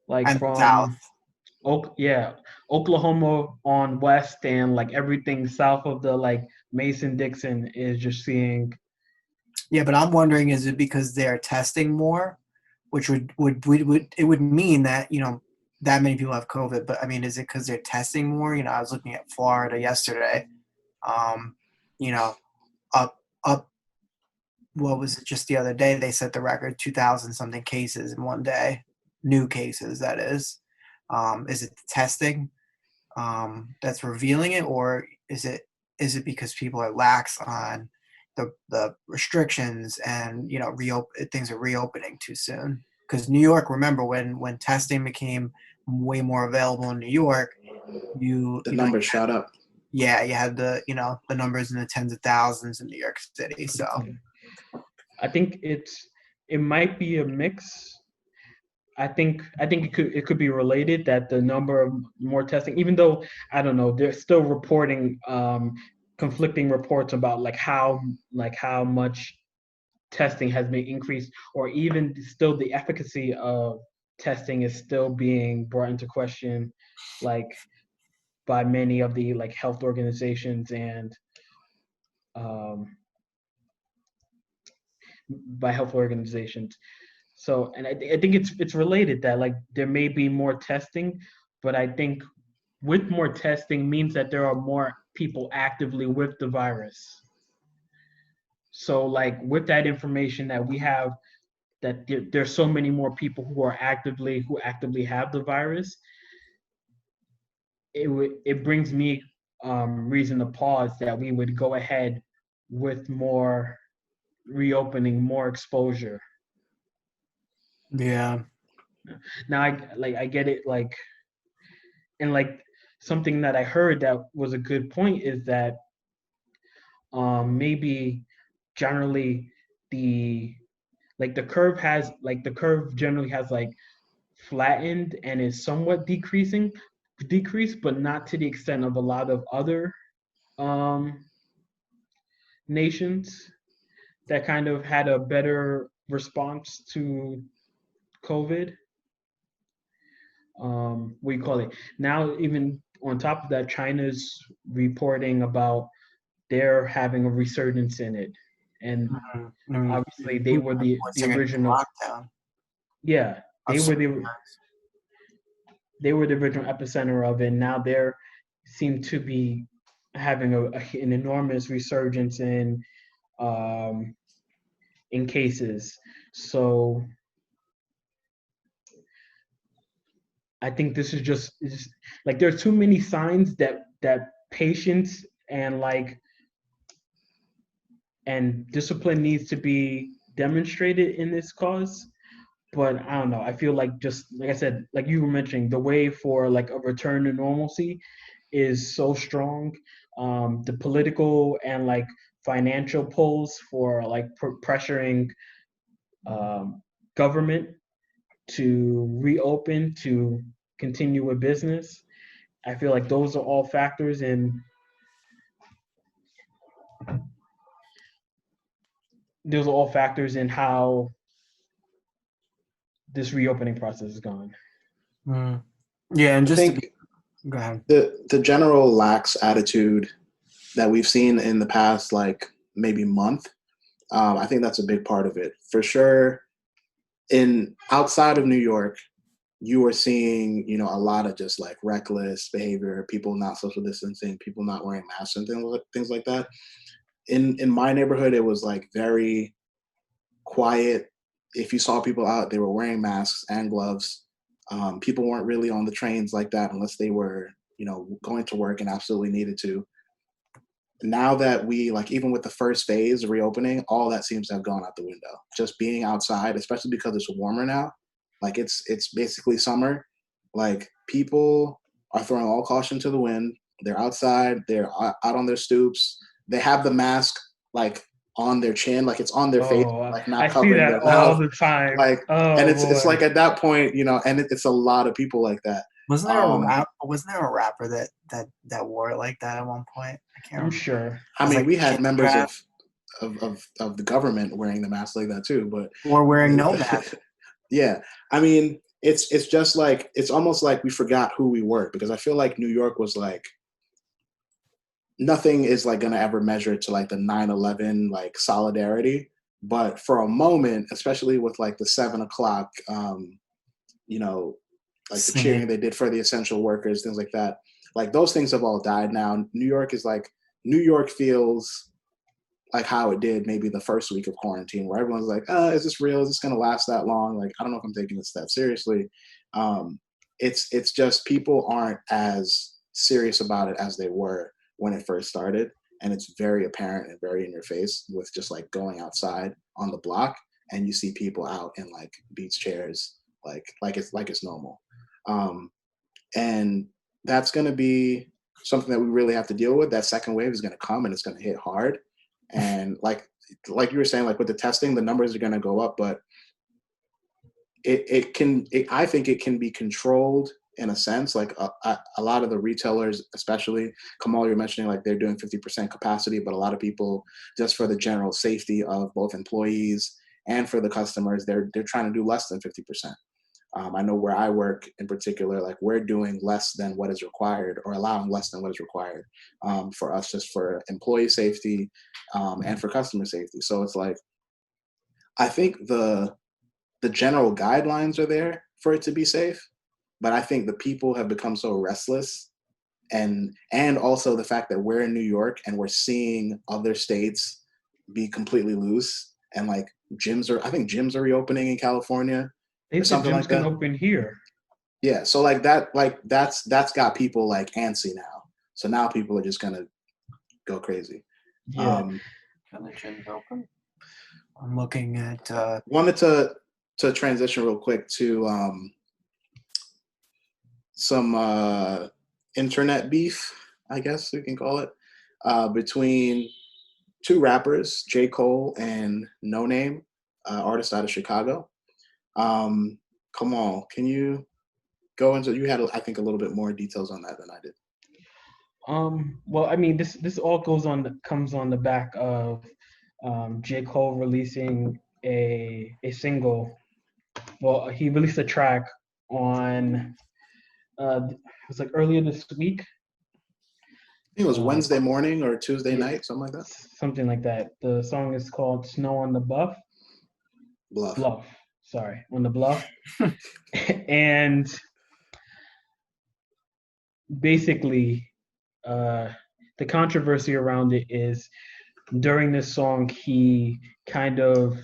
like and from South. Oklahoma on west, and like everything south of the like Mason-Dixon is just seeing. Yeah, but I'm wondering, is it because they're testing more, which would mean that, you know, that many people have COVID, but I mean, is it because they're testing more? You know, I was looking at Florida yesterday. You know, up. What was it? Just the other day, they set the record 2,000 something cases in one day, new cases. That is. Is it the testing that's revealing it, or is it because people are lax on the restrictions and, you know, things are reopening too soon? Because New York, remember when testing became way more available in New York, the numbers shot up. Yeah, you had the numbers in the tens of thousands in New York City. So I think it might be a mix. I think it could be related, that the number of more testing, even though I don't know, they're still reporting conflicting reports about like how much testing has been increased, or even still the efficacy of testing is still being brought into question. Like, by many of the like health organizations and um, by health organizations. So, and I think it's related that like there may be more testing, but I think with more testing means that there are more people actively with the virus. So, like with that information that we have, that there's so many more people who actively have the virus. It brings me reason to pause that we would go ahead with more reopening, more exposure. Yeah. Now I get it, like, and like something that I heard that was a good point is that maybe generally the the curve generally has like flattened and is somewhat decreased, but not to the extent of a lot of other um nations that kind of had a better response to COVID. What do you call it? Now, even on top of that, China's reporting about they're having a resurgence in it, and obviously they were the original. Lockdown. Yeah, they were the original epicenter of it. Now they're seem to be having an enormous resurgence um, in cases. So I think this is just like there's too many signs that patience and discipline needs to be demonstrated in this cause. But I don't know. I feel like, just like I said, like you were mentioning, the way for like a return to normalcy is so strong. The political and like financial pulls for like pressuring government to reopen, to continue with business. I feel like those are all factors in how this reopening process is going. Yeah, and I just think go ahead. the general lax attitude that we've seen in the past, like maybe month, I think that's a big part of it for sure. In outside of New York, you were seeing, a lot of just like reckless behavior, people not social distancing, people not wearing masks and things like that. In my neighborhood, it was like very quiet. If you saw people out, they were wearing masks and gloves. People weren't really on the trains like that unless they were, going to work and absolutely needed to. Now that we, like, even with the first phase of reopening, all that seems to have gone out the window. Just being outside, especially because it's warmer now, like it's basically summer. Like, people are throwing all caution to the wind. They're outside. They're out on their stoops. They have the mask like on their chin, like it's on their face, like I not see covering that their all mouth. the time. Like, and Oh it's boy. like at that point, and it's a lot of people like that. Wasn't there a rapper that wore it like that at one point? I can't I'm remember. sure. I mean, like we had chin members strap. of the government wearing the mask like that too, but Or wearing no mask. yeah, I mean, it's just like it's almost like we forgot who we were, because I feel like New York was like, nothing is like gonna ever measure to like the 9/11 like solidarity, but for a moment, especially with like the 7 o'clock, you know, like the Singing. cheering they did for the essential workers, things like that. Like those things have all died now. New York feels like how it did maybe the first week of quarantine, where everyone's like, is this real? Is this going to last that long? Like, I don't know if I'm taking this that seriously. It's just people aren't as serious about it as they were when it first started. And it's very apparent and very in your face with just like going outside on the block and you see people out in like beach chairs, like it's normal. Um, and that's going to be something that we really have to deal with. That second wave is going to come and it's going to hit hard. And like you were saying, like with the testing, the numbers are going to go up, but I think it can be controlled in a sense. Like a lot of the retailers, especially Kamal, you're mentioning, like they're doing 50% capacity, but a lot of people, just for the general safety of both employees and for the customers, they're trying to do less than 50%. I know where I work in particular, like we're doing less than what is required or allowing less than what is required for us, just for employee safety and for customer safety. So it's like, I think the general guidelines are there for it to be safe, but I think the people have become so restless, and also the fact that we're in New York and we're seeing other states be completely loose, and like I think gyms are reopening in California They or said something gyms like can that. open here. Yeah, so that's got people like antsy now. So now people are just gonna go crazy. Yeah. Can the gyms open? I'm looking at. Wanted to transition real quick to some internet beef, I guess we can call it, between two rappers, J. Cole and No Name, artist out of Chicago. Kamal, can you go into? You had, I think, a little bit more details on that than I did. Well, I mean, this all comes on the back of J. Cole releasing a single. Well, he released a track on it was like earlier this week. I think it was Wednesday morning or Tuesday yeah, night, something like that. Something like that. The song is called "Snow on the Bluff. Sorry, on the Bluff. And basically, the controversy around it is during this song, he kind of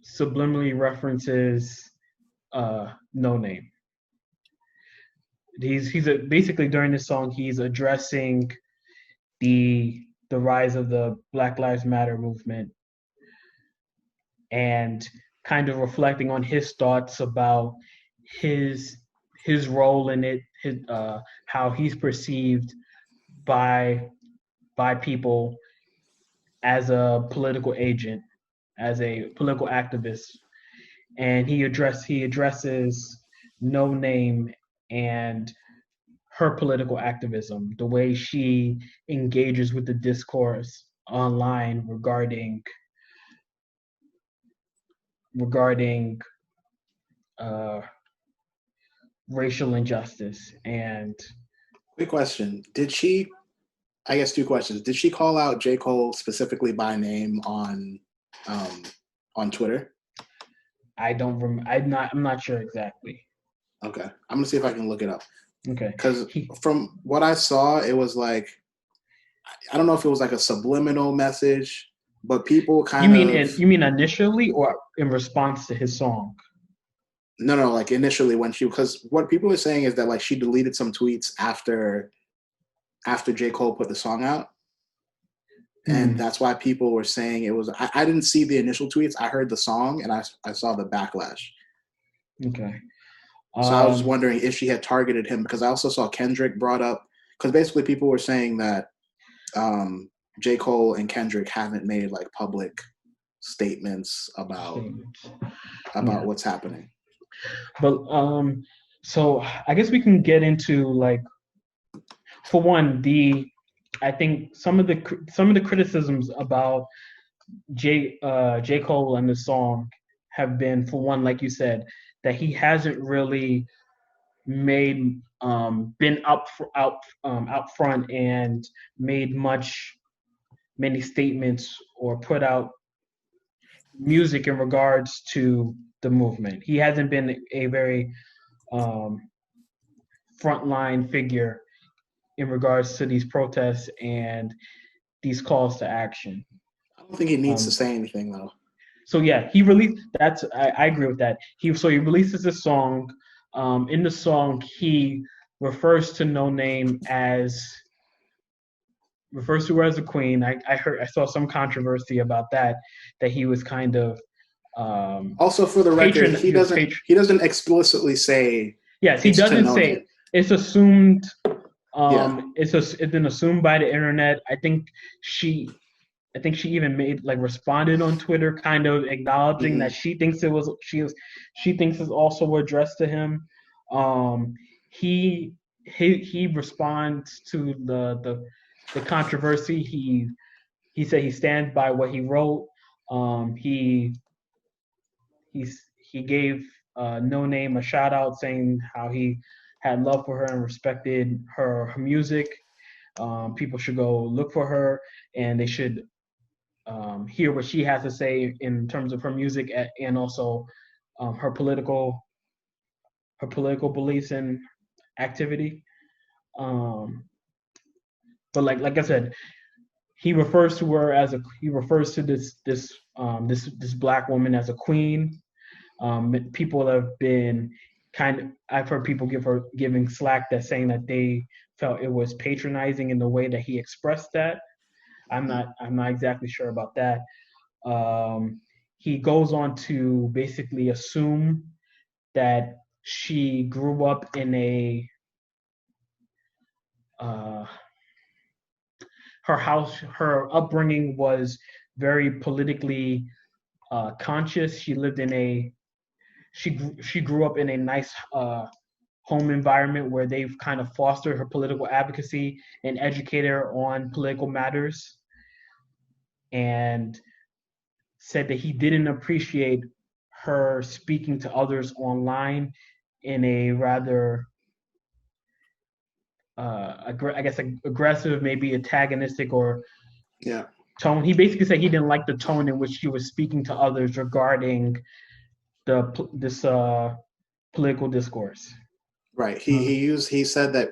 subliminally references No Name. Basically during this song he's addressing the rise of the Black Lives Matter movement and kind of reflecting on his thoughts about his role in it, how he's perceived by people as a political agent, as a political activist, and he addresses No Name and her political activism, the way she engages with the discourse online regarding racial injustice. And quick question: did she? I guess two questions. Did she call out J. Cole specifically by name on Twitter? I'm not sure exactly. Okay, I'm gonna see if I can look it up. Okay. Because from what I saw, it was like, I don't know if it was like a subliminal message, but people kind of. You mean initially or in response to his song? No, like initially when because what people are saying is that like she deleted some tweets after J. Cole put the song out. And that's why people were saying it was. I didn't see the initial tweets. I heard the song and I saw the backlash. Okay. So I was just wondering if she had targeted him, because I also saw Kendrick brought up, because basically people were saying that J. Cole and Kendrick haven't made like public statements about what's happening. But so I guess we can get into, like, for one, I think some of the criticisms about J. Cole and the song have been, for one, like you said, that he hasn't really been out front and made many statements or put out music in regards to the movement. He hasn't been a very frontline figure in regards to these protests and these calls to action. I don't think he needs to say anything though. So yeah, he released. I agree with that. He releases a song. In the song, he refers to No Name refers to her as a queen. I saw some controversy about that he was kind of. Also, for the record, he doesn't explicitly say. Yes, he doesn't say. It's assumed. It's been assumed by the internet. I think she even responded on Twitter, kind of acknowledging that she thinks it's also addressed to him. He responds to the controversy. He said he stands by what he wrote. He he gave No Name a shout out, saying how he had love for her and respected her music. People should go look for her, and they should hear what she has to say in terms of her music and also her political beliefs and activity. Um, but like I said, he refers to her as he refers to this black woman as a queen. People have been I've heard people giving slack, that saying that they felt it was patronizing in the way that he expressed that. I'm not exactly sure about that. He goes on to basically assume that she grew up in her upbringing was very politically conscious. She grew up in a nice home environment where they've kind of fostered her political advocacy and educated her on political matters, and said that he didn't appreciate her speaking to others online in a rather I guess aggressive, maybe antagonistic or tone. He basically said he didn't like the tone in which she was speaking to others regarding this political discourse. Right. He said that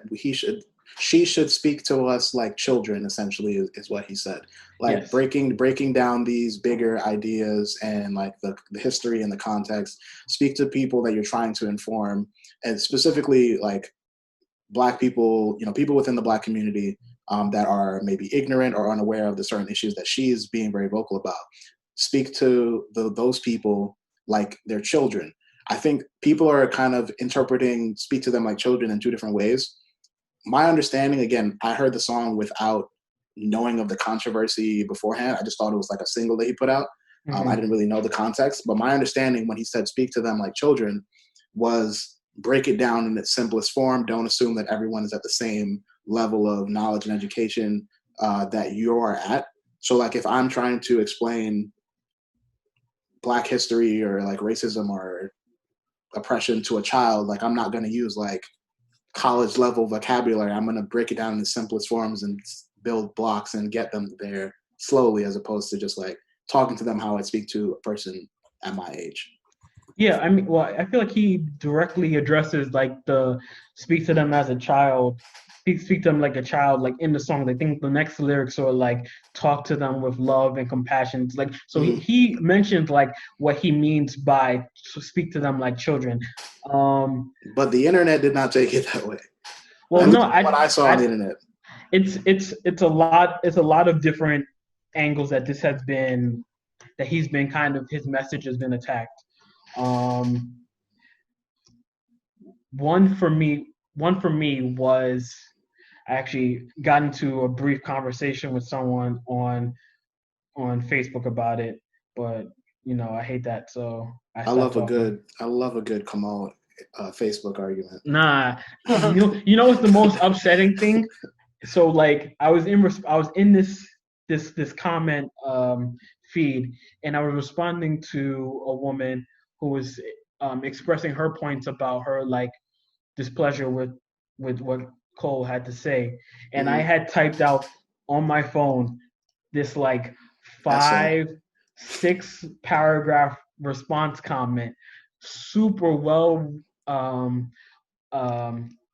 she should speak to us like children, essentially, is what he said. Like, yes. breaking down these bigger ideas and like the history and the context. Speak to people that you're trying to inform, and specifically like Black people, people within the Black community that are maybe ignorant or unaware of the certain issues that she's being very vocal about. Speak to those people like they're children. I think people are kind of interpreting speak to them like children in two different ways. My understanding, again, I heard the song without knowing of the controversy beforehand. I just thought it was like a single that he put out. I didn't really know the context, but my understanding when he said speak to them like children was break it down in its simplest form. Don't assume that everyone is at the same level of knowledge and education that you're at. So like if I'm trying to explain Black history or like racism or oppression to a child, like I'm not going to use like college level vocabulary. I'm going to break it down in the simplest forms and build blocks and get them there slowly, as opposed to just like talking to them how I speak to a person at my age. Yeah, I mean, well, I feel like he directly addresses like the speak to them as a child, speak to them like a child, like in the song. I think the next lyrics are like talk to them with love and compassion. Like, so he mentions like what he means by speak to them like children. But the internet did not take it that way. Well, no, what I saw on the internet. It's a lot of different angles that he's been kind of, his message has been attacked. One for me was, I actually got into a brief conversation with someone on Facebook about it, but I hate that, so I love a good Kamal Facebook argument. Nah, you know what's the most upsetting thing? So like I was in this comment feed, and I was responding to a woman who was expressing her points about her like displeasure with what Cole had to say, and I had typed out on my phone this like 5-6 paragraph response comment, super well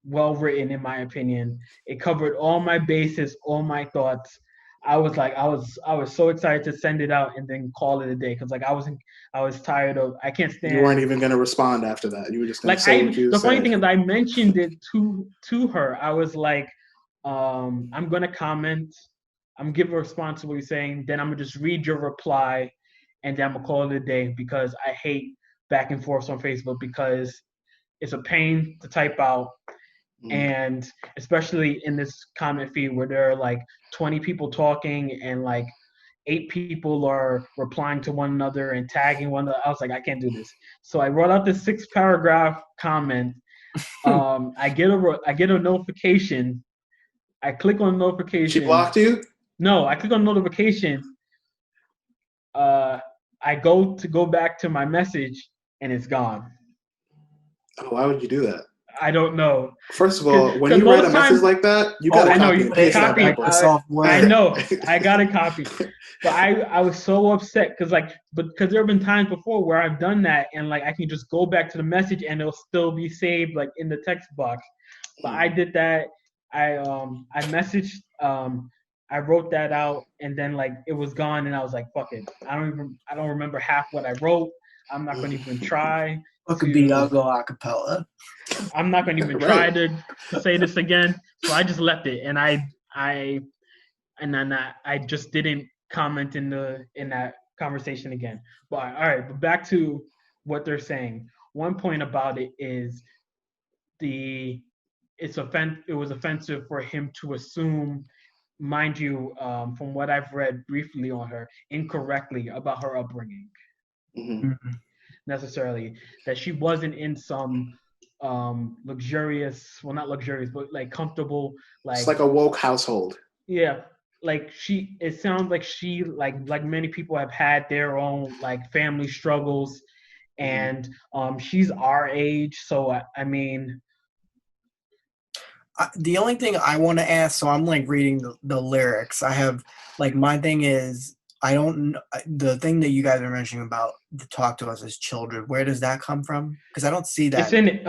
written in my opinion. It covered all my bases, all my thoughts. I was so excited to send it out and then call it a day, because like I was tired of, I can't stand. You weren't even gonna respond after that. You were just gonna say what you the said. funny thing is I mentioned it to her. I was like, I'm gonna comment, I'm gonna give a response to what you're saying, then I'm gonna just read your reply, and then I'm gonna call it a day, because I hate back and forth on Facebook, because it's a pain to type out. And especially in this comment feed where there are like 20 people talking and like 8 people are replying to one another and tagging one another, I was like, I can't do this. So I wrote out this 6 paragraph comment. I get a notification. I click on notification. She blocked you? No, I click on notification. I go back to my message, and it's gone. Oh, why would you do that? I don't know. First of all, when 'Cause you write a most message times- like that, you Oh, got to I know copy you and paste that copy. bad boy. Microsoft Word. I know. I got a copy. But I was so upset because there have been times before where I've done that and like I can just go back to the message and it'll still be saved like in the text box. But I did that. I messaged I wrote that out and then like it was gone and I was like, fuck it. I don't remember half what I wrote. I'm not gonna even try. Look at beat, I'll go a cappella. I'm not gonna even try to say this again. So I just left it and I just didn't comment in that conversation again. But all right, but back to what they're saying. One point about it is it was offensive for him to assume, mind you, from what I've read briefly on her, incorrectly about her upbringing. Necessarily that she wasn't in some luxurious, well, not luxurious, but like comfortable, like it's like a woke household. Yeah, like it sounds like she like many people have had their own like family struggles, and she's our age, so I mean, the only thing I want to ask, so I'm like reading the lyrics. I have like my thing is I don't the thing that you guys are mentioning about the talk to us as children. Where does that come from? Because I don't see that. it's in it.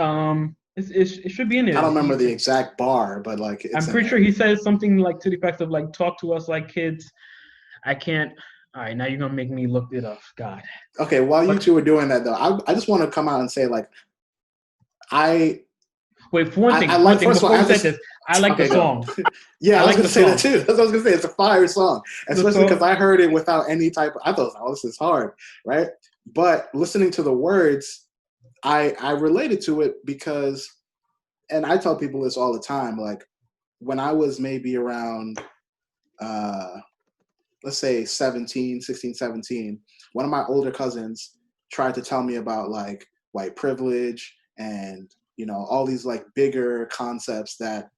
It should be in it. I don't remember the exact bar, but like I'm pretty sure he says something like to the effect of like talk to us like kids. I can't. All right, now you're gonna make me look it up. God. Okay, while you two are doing that though, I just want to come out and say like Wait, for one thing, I like, first of all, I like the song. Yeah, I was like going to say that too. That's what I was going to say. It's a fire song, especially because I heard it without any type of, I thought, oh, this is hard, right? But listening to the words, I related to it because, and I tell people this all the time, like when I was maybe around, let's say 16, 17, one of my older cousins tried to tell me about like white privilege and, you know, all these like bigger concepts that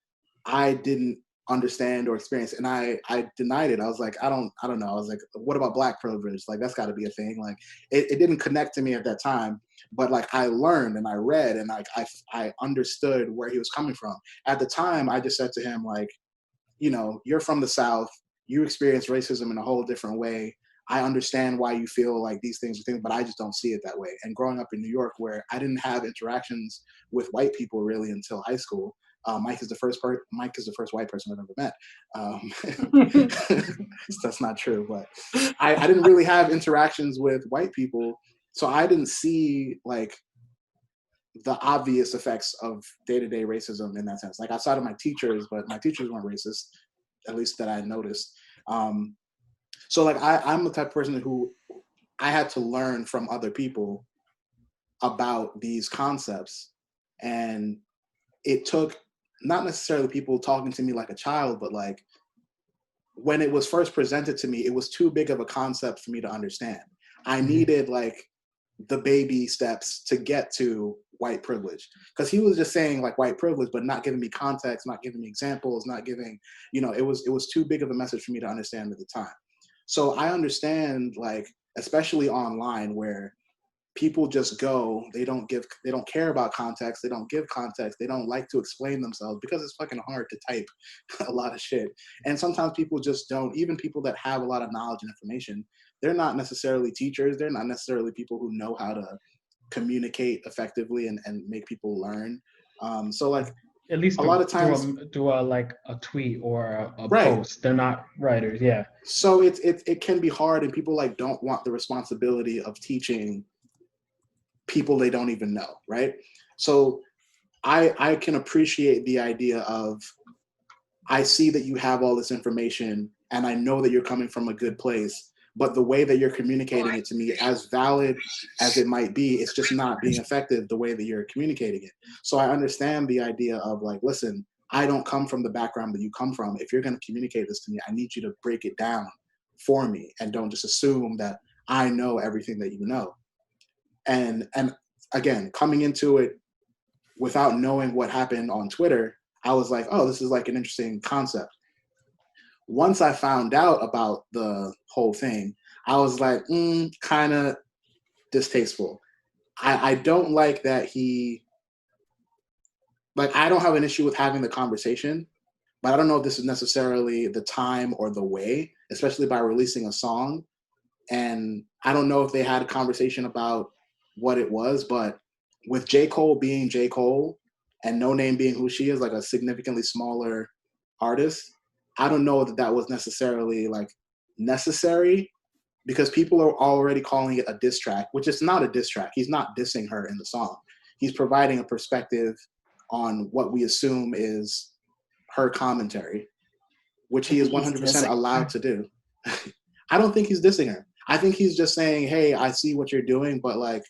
I didn't understand or experience. And I denied it. I was like, I don't know. I was like, what about black privilege? Like, that's gotta be a thing. Like it didn't connect to me at that time, but like I learned and I read and like I understood where he was coming from. At the time, I just said to him, like, you know, you're from the South, you experience racism in a whole different way. I understand why you feel like these things, but I just don't see it that way. And growing up in New York, where I didn't have interactions with white people really until high school, Mike is the first white person I've ever met. That's not true, but I didn't really have interactions with white people, so I didn't see like the obvious effects of day-to-day racism in that sense. Like outside of my teachers, but my teachers weren't racist, at least that I noticed. So like I'm the type of person who I had to learn from other people about these concepts. And it took not necessarily people talking to me like a child, but like when it was first presented to me, it was too big of a concept for me to understand. I needed like the baby steps to get to white privilege, because he was just saying like white privilege, but not giving me context, not giving me examples, not giving, you know, it was too big of a message for me to understand at the time. So I understand, like, especially online where people just go, they don't care about context, they don't give context, they don't like to explain themselves because it's fucking hard to type a lot of shit. And sometimes people just don't, even people that have a lot of knowledge and information, they're not necessarily teachers, they're not necessarily people who know how to communicate effectively and make people learn. So like, at least a lot of times do like a tweet or a post. They're not writers, yeah. So it can be hard, and people like don't want the responsibility of teaching people they don't even know, right? So I can appreciate the idea of, I see that you have all this information and I know that you're coming from a good place, but the way that you're communicating it to me, as valid as it might be, it's just not being effective the way that you're communicating it. So I understand the idea of like, listen, I don't come from the background that you come from. If you're going to communicate this to me, I need you to break it down for me and don't just assume that I know everything that you know. And again, coming into it without knowing what happened on Twitter, I was like, oh, this is like an interesting concept. Once I found out about the whole thing, I was like, kind of distasteful. I don't like that he, like, I don't have an issue with having the conversation, but I don't know if this is necessarily the time or the way, especially by releasing a song. And I don't know if they had a conversation about what it was, but with J. Cole being J. Cole and No Name being who she is, like a significantly smaller artist, I don't know that that was necessarily like necessary, because people are already calling it a diss track, which is not a diss track. He's not dissing her in the song. He's providing a perspective on what we assume is her commentary, which he is 100% allowed to do. I don't think he's dissing her. I think he's just saying, "Hey, I see what you're doing, but like,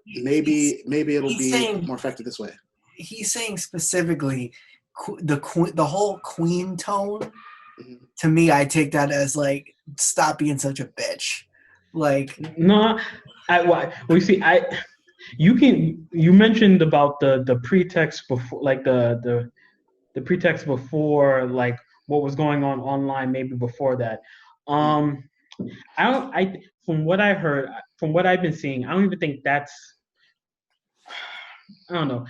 maybe it'll be more effective this way." He's saying specifically the whole queen tone. Mhm. To me, I take that as like, stop being such a bitch. Like, No, well, you see, you mentioned about the pretext before, like the pretext before, like what was going on online, maybe before that. I don't. From what I heard, from what I've been seeing, I don't even think that's. I don't know.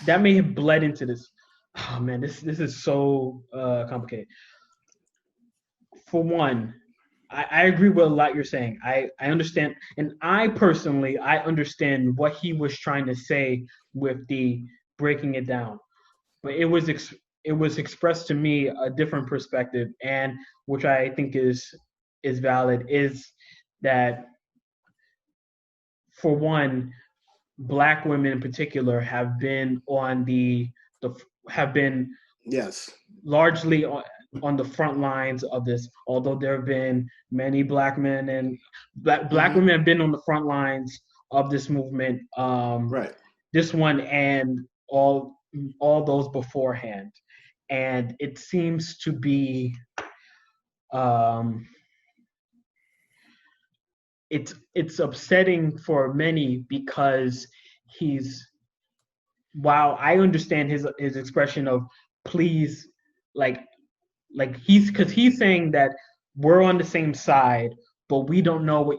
That may have bled into this. Oh man, this is so complicated. For one, I agree with a lot you're saying. I understand, and I personally I understand what he was trying to say with the breaking it down, but it was expressed to me a different perspective, and which I think is valid, is that for one, black women in particular have been on the have been Yes. largely on the front lines of this, although there have been many black men and black women have been on the front lines of this movement, Right. this one and all those beforehand. And it seems to be um, it's upsetting for many because he's, while I understand his expression of please, like he's saying that we're on the same side, but we don't know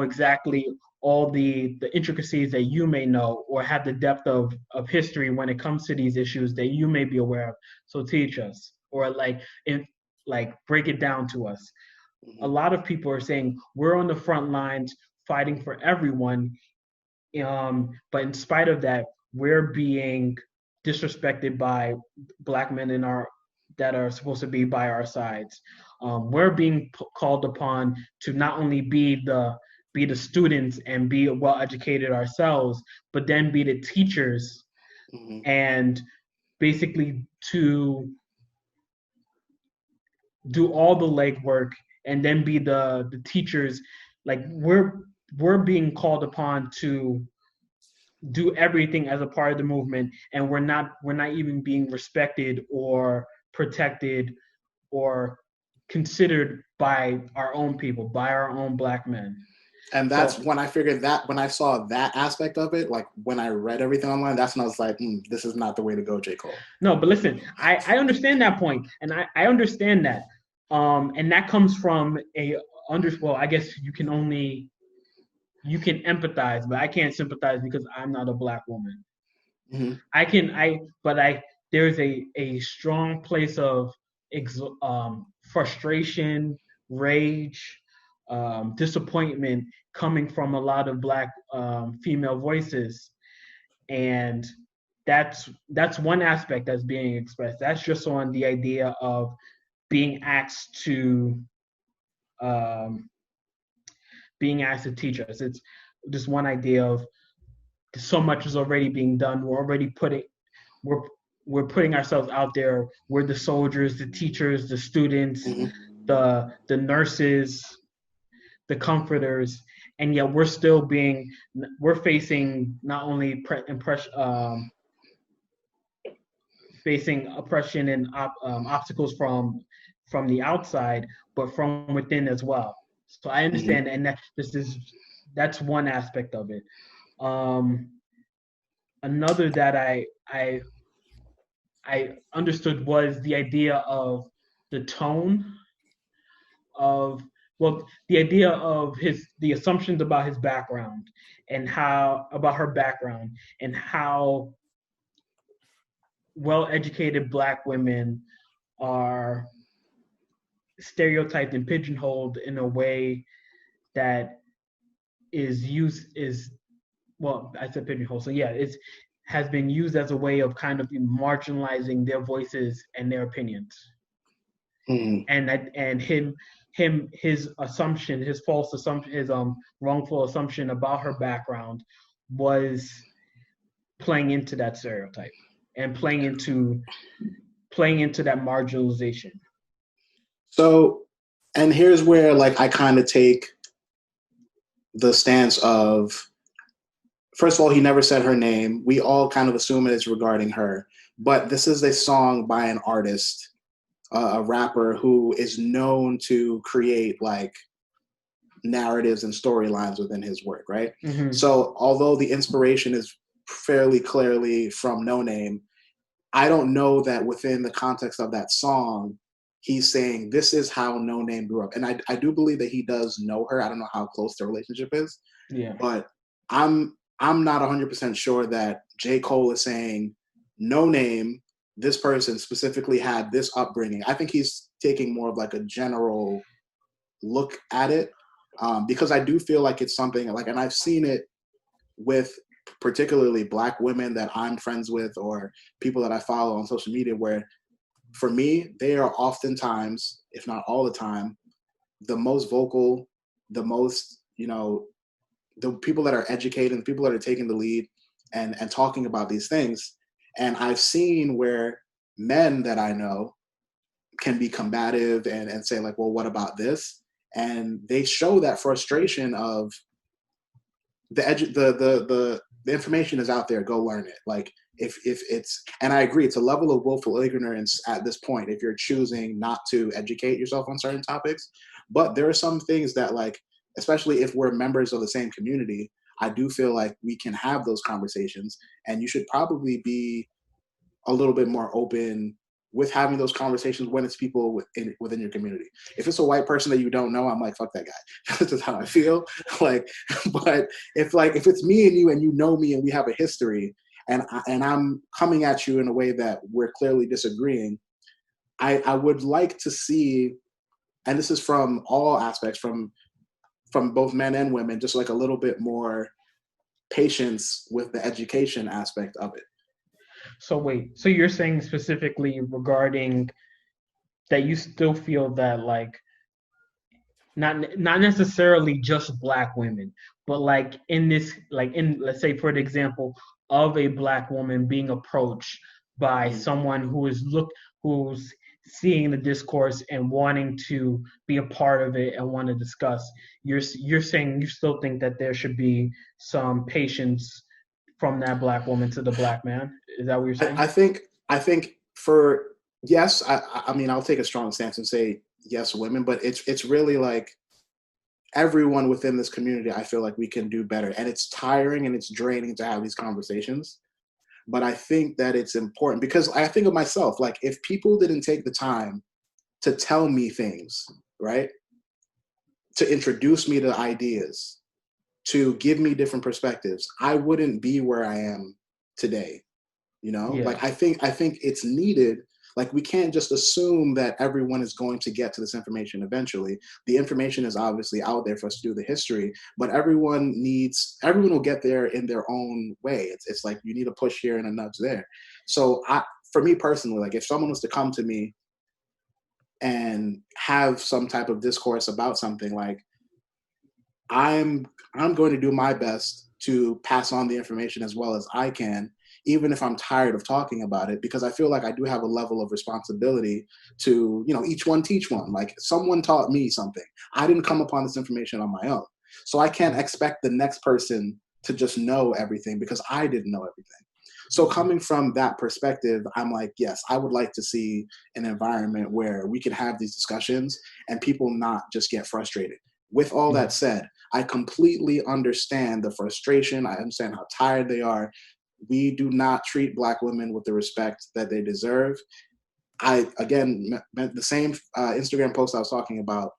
exactly all the intricacies that you may know or have the depth of history when it comes to these issues that you may be aware of. So teach us, or like break it down to us. A lot of people are saying we're on the front lines fighting for everyone, but in spite of that, we're being disrespected by black men in our that are supposed to be by our sides. We're being called upon to not only be the students and be well educated ourselves, but then be the teachers and basically to do all the legwork and then be the teachers. Like we're being called upon to do everything as a part of the movement, and we're not even being respected or protected or considered by our own people, by our own black men. And that's when I figured that, when I saw that aspect of it, like when I read everything online, that's when I was like, this is not the way to go, J. Cole. No, but listen, I understand that point, and I understand that, and that comes from well, I guess you can empathize, but I can't sympathize because I'm not a black woman. There's a strong place of frustration, rage, disappointment coming from a lot of black female voices, and that's one aspect that's being expressed. That's just on the idea of being asked to teach us. It's just one idea of so much is already being done. We're putting ourselves out there. We're the soldiers, the teachers, the students, the nurses, the comforters, and yet we're facing not only facing oppression and obstacles from the outside, but from within as well. So I understand, and that's one aspect of it. Another that I understood was the idea of the tone of well, the idea of the assumptions about his background and about her background and how well-educated Black women are stereotyped and pigeonholed in a way that is well, I said pigeonhole. So yeah, it's has been used as a way of kind of marginalizing their voices and their opinions. Mm. And his assumption, his false assumption, his wrongful assumption about her background was playing into that stereotype and playing into that marginalization. So, and here's where like I kind of take the stance of, first of all, he never said her name. We all kind of assume it's regarding her, but this is a song by an artist, a rapper who is known to create like narratives and storylines within his work, right? Mm-hmm. So although the inspiration is fairly clearly from No Name, I don't know that within the context of that song, he's saying this is how No Name grew up. And I do believe that he does know her. I don't know how close the relationship is. Yeah. But I'm not 100% sure that J. Cole is saying No Name, this person specifically had this upbringing. I think he's taking more of like a general look at it, because I do feel like it's something like, and I've seen it with particularly Black women that I'm friends with or people that I follow on social media, where for me, they are oftentimes, if not all the time, the most vocal, the most, the people that are educated, the people that are taking the lead and talking about these things. And I've seen where men that I know can be combative and say like, well, what about this? And they show that frustration of the information is out there, go learn it. Like if it's, and I agree, it's a level of willful ignorance at this point if you're choosing not to educate yourself on certain topics. But there are some things that, like, especially if we're members of the same community, I do feel like we can have those conversations, and you should probably be a little bit more open with having those conversations when it's people within your community. If it's a white person that you don't know, I'm like, fuck that guy. That's just how I feel. Like, but if it's me and you know me and we have a history, and I'm coming at you in a way that we're clearly disagreeing, I would like to see, and this is from all aspects, from both men and women, just like a little bit more patience with the education aspect of it. So wait, so you're saying specifically regarding that you still feel that like not necessarily just Black women, but like in this, like in, let's say for the example of a Black woman being approached by someone who's seeing the discourse and wanting to be a part of it and want to discuss, you're saying you still think that there should be some patience from that Black woman to the Black man? Is that what you're saying? I think for, yes, I mean, I'll take a strong stance and say yes, women, but it's really like everyone within this community, I feel like we can do better. And it's tiring and it's draining to have these conversations. But I think that it's important because I think of myself, like if people didn't take the time to tell me things, right? To introduce me to ideas, to give me different perspectives, I wouldn't be where I am today. Yeah. Like I think it's needed. Like we can't just assume that everyone is going to get to this information eventually. The information is obviously out there for us to do the history, but everyone will get there in their own way. It's like you need a push here and a nudge there. So for me personally, like if someone was to come to me and have some type of discourse about something, like I'm going to do my best to pass on the information as well as I can, even if I'm tired of talking about it, because I feel like I do have a level of responsibility to, each one teach one. Like someone taught me something. I didn't come upon this information on my own. So I can't expect the next person to just know everything because I didn't know everything. So coming from that perspective, I'm like, yes, I would like to see an environment where we can have these discussions and people not just get frustrated. With all that said, I completely understand the frustration. I understand how tired they are. We do not treat Black women with the respect that they deserve. I, again, the same Instagram post I was talking about,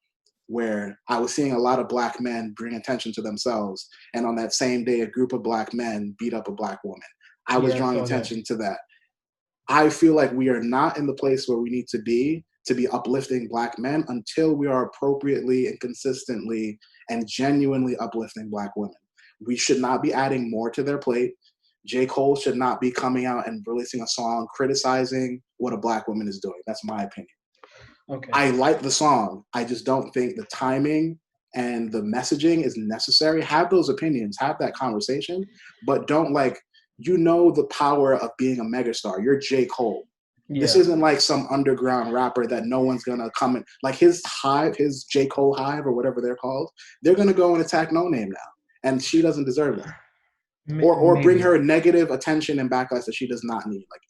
where I was seeing a lot of black men bring attention to themselves, and on that same day, a group of black men beat up a black woman. I was Yeah, I drawing saw that. attention to that. I feel like we are not in the place where we need to be uplifting black men until we are appropriately and consistently and genuinely uplifting black women. We should not be adding more to their plate. J. Cole should not be coming out and releasing a song criticizing what a black woman is doing. That's my opinion. Okay. I like the song. I just don't think the timing and the messaging is necessary. Have those opinions, have that conversation, but don't the power of being a megastar. You're J. Cole. Yeah. This isn't like some underground rapper that no one's gonna come in. Like his hive, his J. Cole hive or whatever they're called, they're gonna go and attack No Name now. And she doesn't deserve that. Or bring her negative attention and backlash that she does not need. Like,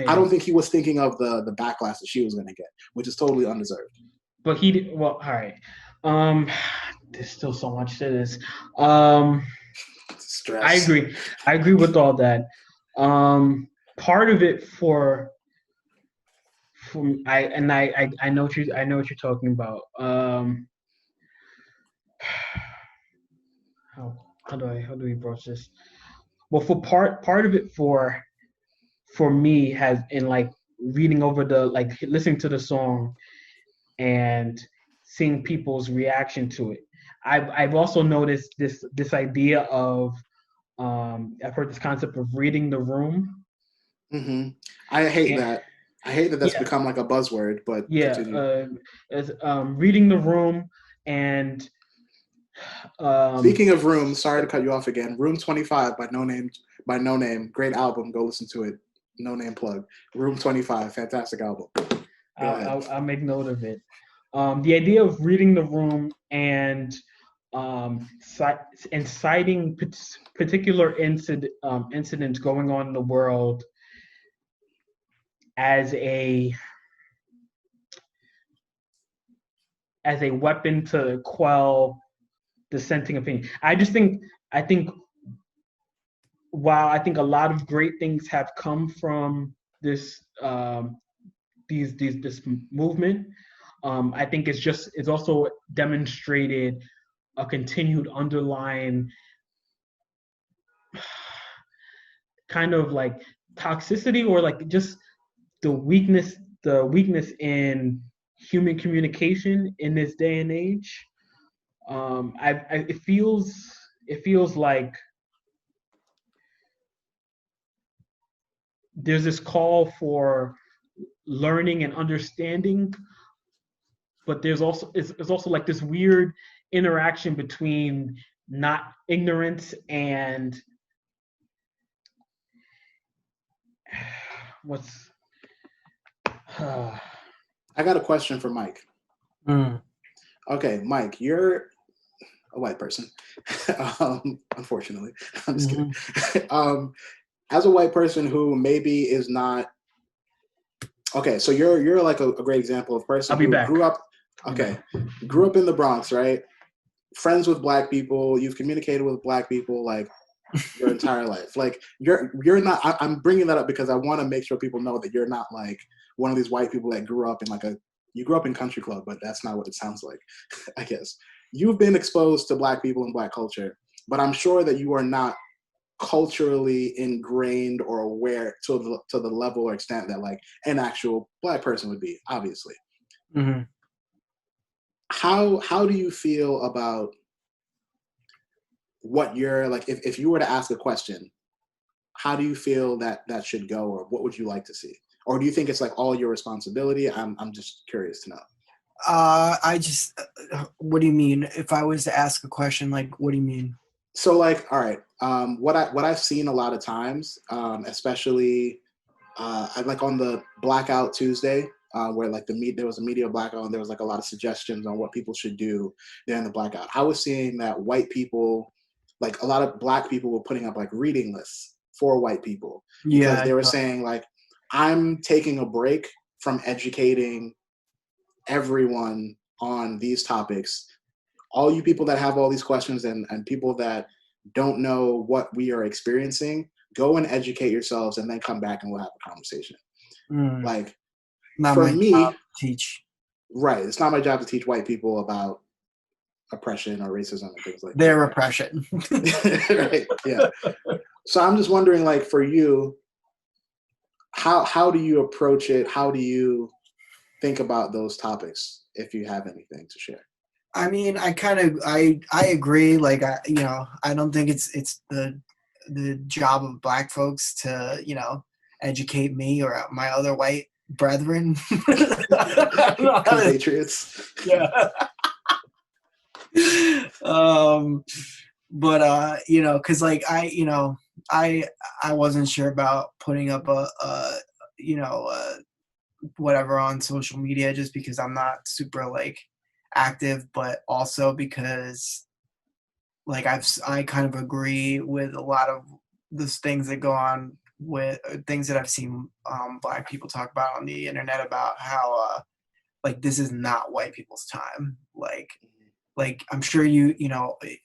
I don't think he was thinking of the backlash that she was gonna get, which is totally undeserved. But he did well, all right. There's still so much to this. Stress. I agree with all that. Part of it I know what you're talking about. How do we broach this? Well, for part of it for me has in like reading over listening to the song and seeing people's reaction to it. I've also noticed this idea of I've heard this concept of reading the room. Mm-hmm. I hate that. I hate that that's become like a buzzword, but as reading the room and speaking of Room, sorry to cut you off again. Room 25 by No Name, great album. Go listen to it. No Name plug. Room 25, fantastic album. I'll make note of it. The idea of reading the room and citing particular incidents going on in the world as a weapon to quell dissenting opinion. I think while I think a lot of great things have come from this this movement, I think it's also demonstrated a continued underlying kind of like toxicity or like just the weakness in human communication in this day and age. It feels like there's this call for learning and understanding, but there's also like this weird interaction between not ignorance and what's I got a question for Mike. Okay, Mike, you're a white person. Unfortunately. I'm just kidding. As a white person who maybe is not okay, so you're like a great example of person who grew up in the Bronx, right? Friends with black people, you've communicated with black people like your entire life. Like you're not I'm bringing that up because I want to make sure people know that you're not like one of these white people that grew up in you grew up in country club, but that's not what it sounds like. I guess you've been exposed to black people and black culture, but I'm sure that you are not culturally ingrained or aware to the level or extent that like an actual black person would be, obviously. Mm-hmm. How do you feel about what you're like if you were to ask a question, how do you feel that should go, or what would you like to see? Or do you think it's like all your responsibility? I'm just curious to know. What do you mean? If I was to ask a question, like, what do you mean? So like, all right, what I've seen a lot of times, especially like on the Blackout Tuesday, where like there was a media blackout and there was like a lot of suggestions on what people should do during the blackout. I was seeing that white people, like a lot of black people were putting up like reading lists for white people because they were saying like, I'm taking a break from educating everyone on these topics. All you people that have all these questions and people that don't know what we are experiencing, go and educate yourselves and then come back and we'll have a conversation. Like, not for my me, job to teach. Right. It's not my job to teach white people about oppression or racism and things like Their repression. that. Right. Yeah. So I'm just wondering, like, for you, how do you approach it? How do you think about those topics, if you have anything to share? I mean, I agree. Like, I don't think it's the job of black folks to, educate me or my other white brethren. I don't know how to- Compatriots. yeah. But because like I wasn't sure about putting up you know, uh, whatever on social media just because I'm not super like active, but also because like I kind of agree with a lot of the things that go on with things that I've seen black people talk about on the internet about how like this is not white people's time. Like I'm sure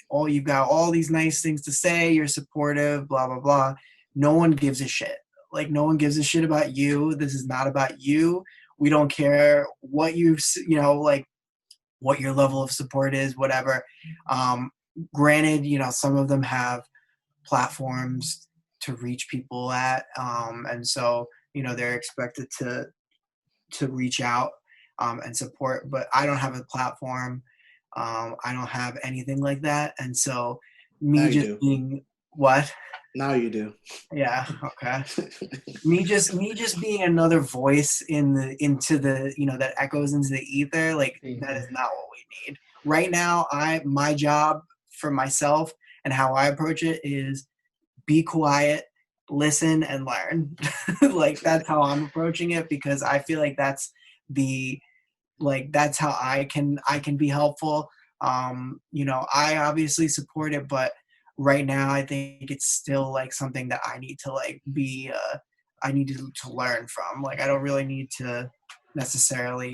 all you've got all these nice things to say, you're supportive, blah blah blah. No one gives a shit. Like no one gives a shit about you. This is not about you. We don't care what like what your level of support is, whatever. Um, Granted, some of them have platforms to reach people at, and so they're expected to reach out and support. But I don't have a platform. I don't have anything like that, and so Now me you just do. being what? Now you do. Yeah, okay. Me just being another voice into the that echoes into the ether, like that is not what we need right now. My job for myself and how I approach it is be quiet, listen, and learn. Like that's how I'm approaching it because I feel like the that's how I can be helpful. I obviously support it, but right now I think it's still like something that I need to like be I need to learn from. Like I don't really need to necessarily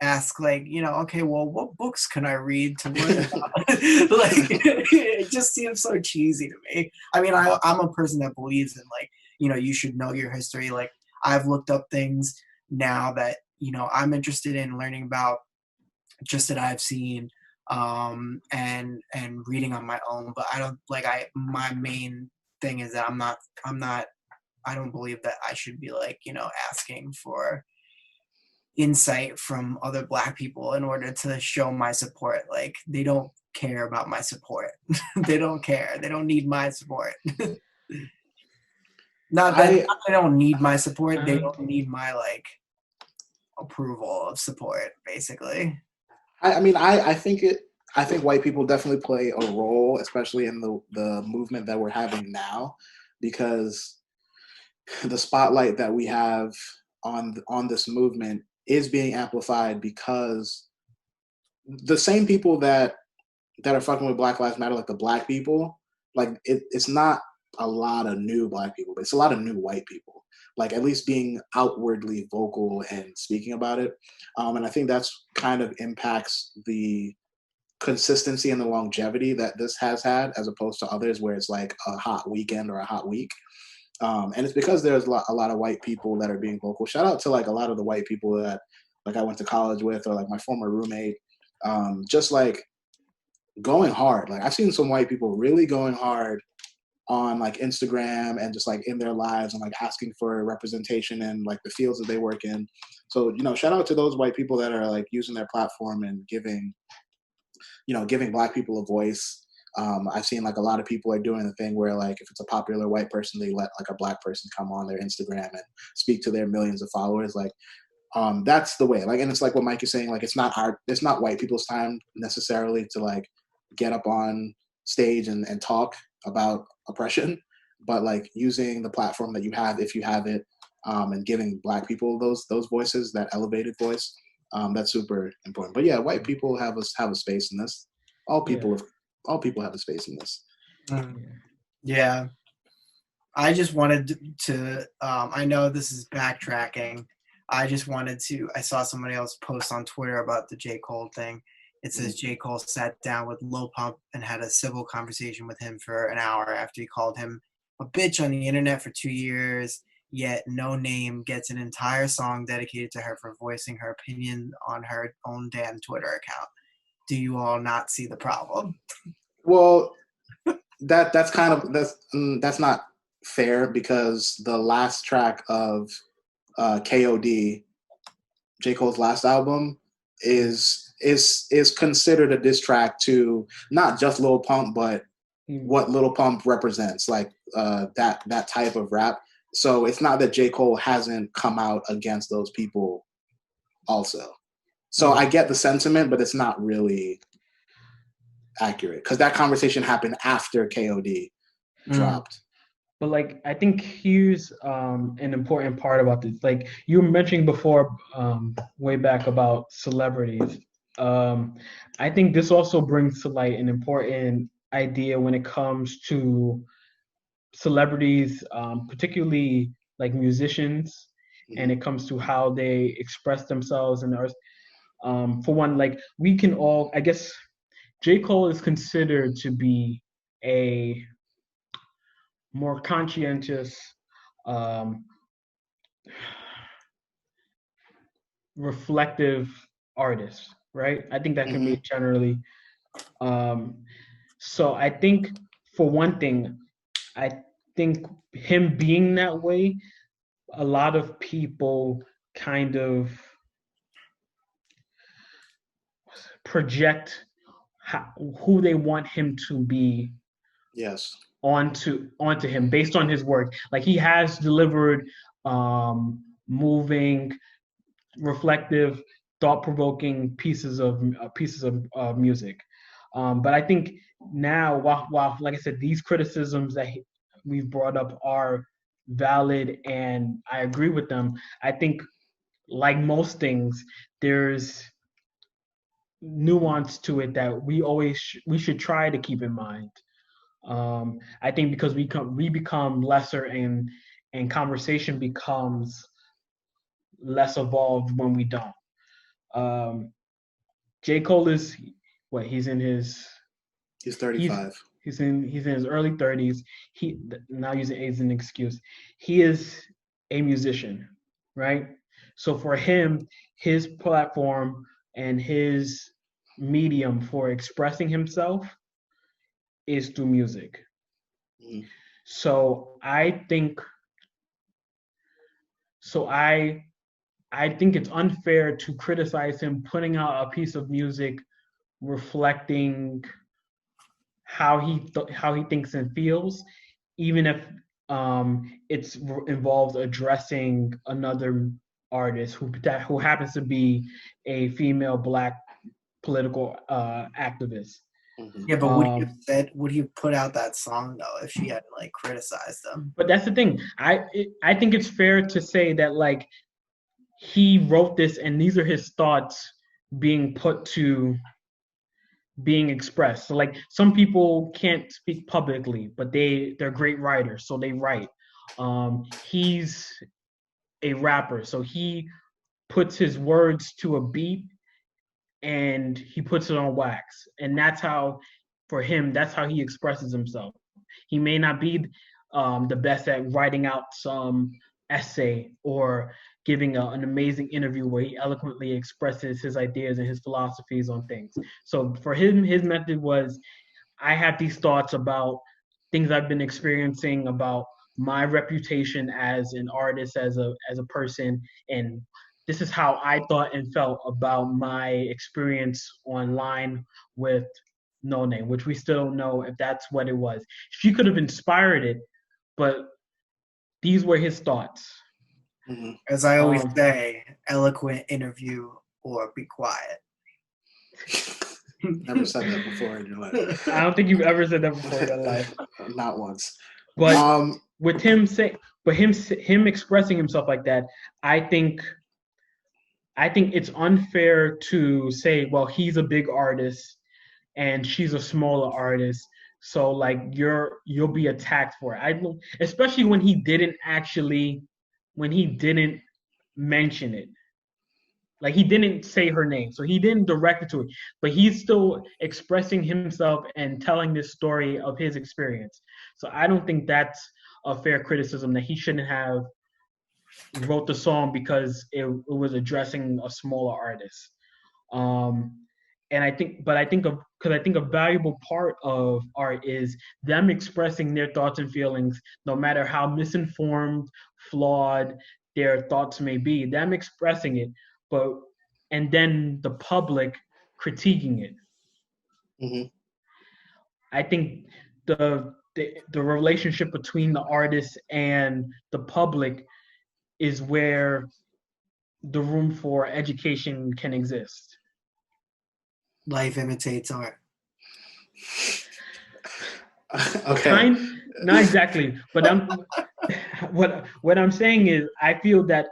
ask like, okay, well what books can I read to learn about? Like it just seems so cheesy to me. I mean I'm a person that believes in like, you should know your history. Like I've looked up things now that I'm interested in learning about just that I've seen and reading on my own. But I don't like I my main thing is that I'm not I don't believe that I should be like asking for insight from other black people in order to show my support. Like they don't care about my support. They don't care. They don't need my support. I Not they don't need my support. They don't need my like approval of support, basically. I mean, I think it. I think white people definitely play a role, especially in the movement that we're having now, because the spotlight that we have on this movement is being amplified because the same people that are fucking with Black Lives Matter, like the black people, like it's not a lot of new black people, but it's a lot of new white people. Like at least being outwardly vocal and speaking about it, and I think that's kind of impacts the consistency and the longevity that this has had, as opposed to others where it's like a hot weekend or a hot week. And it's because there's a lot of white people that are being vocal. Shout out to like a lot of the white people that like I went to college with, or like my former roommate. Just like going hard. Like I've seen some white people really going hard on like Instagram and just like in their lives and like asking for representation in like the fields that they work in. So, shout out to those white people that are like using their platform and giving black people a voice. I've seen like a lot of people are doing the thing where like if it's a popular white person, they let like a black person come on their Instagram and speak to their millions of followers. Like that's the way. Like, and it's like what Mike is saying. Like, it's not white people's time necessarily to like get up on stage and talk about oppression, but like using the platform that you have, if you have it, and giving black people those voices, that elevated voice, that's super important. But yeah, white people have a space in this. All people have a space in this. Yeah. I just wanted to I know this is backtracking. I saw somebody else post on Twitter about the J. Cole thing. It says J. Cole sat down with Lil Pump and had a civil conversation with him for an hour after he called him a bitch on the internet for 2 years. yet No Name gets an entire song dedicated to her for voicing her opinion on her own damn Twitter account. Do you all not see the problem? Well, that's not fair, because the last track of KOD, J. Cole's last album, is considered a diss track to not just Lil Pump, but what Lil Pump represents, like that type of rap. So it's not that J. Cole hasn't come out against those people also. So I get the sentiment, but it's not really accurate, because that conversation happened after KOD dropped. But like, I think here's an important part about this. Like you were mentioning before, way back about celebrities. I think this also brings to light an important idea when it comes to celebrities, particularly like musicians, and it comes to how they express themselves in the arts. For one, like we can all, I guess, J. Cole is considered to be a more conscientious, reflective artist, right? I think that can be generally. So I think, for one thing, I think him being that way, a lot of people kind of project who they want him to be. Yes. Onto him based on his work. Like he has delivered moving, reflective, thought-provoking pieces of music. But I think now, while like I said, these criticisms that we've brought up are valid and I agree with them, I think, like most things, there's nuance to it that we should try to keep in mind. I think because we become lesser, and conversation becomes less evolved when we don't. J. Cole is what, he's 35. He's in his early 30s. He, now using age as an excuse, he is a musician, right? So for him, his platform and his medium for expressing himself is through music. So I think it's unfair to criticize him putting out a piece of music reflecting how he thinks and feels, even if it's involves addressing another artist who happens to be a female Black political activist. Yeah, but would he put out that song though if she hadn't like criticized them? But that's the thing. I think it's fair to say that like he wrote this and these are his thoughts being put to being expressed. So like some people can't speak publicly, but they're great writers, so they write. He's a rapper, so he puts his words to a beat and he puts it on wax, and that's how, for him, that's how he expresses himself. He may not be the best at writing out some essay or giving an amazing interview where he eloquently expresses his ideas and his philosophies on things. So for him, his method was, I have these thoughts about things I've been experiencing, about my reputation as an artist, as a person, and this is how I thought and felt about my experience online with No Name, which we still don't know if that's what it was. She could have inspired it, but these were his thoughts. As I always say, eloquent interview or be quiet. Never said that before in your life. I don't think you've ever said that before in your life. Not once. But with him him expressing himself like that, I think it's unfair to say, well, he's a big artist and she's a smaller artist, so like you'll be attacked for it. Especially when he didn't mention it. Like he didn't say her name, so he didn't direct it to it, but he's still expressing himself and telling this story of his experience. So I don't think that's a fair criticism, that he shouldn't have wrote the song because it was addressing a smaller artist. And I think, because I think a valuable part of art is them expressing their thoughts and feelings, no matter how misinformed, flawed their thoughts may be, them expressing it, but and then the public critiquing it. Mhm. I think the relationship between the artist and the public is where the room for education can exist. Life imitates art. Okay. Not exactly, but what I'm saying is I feel that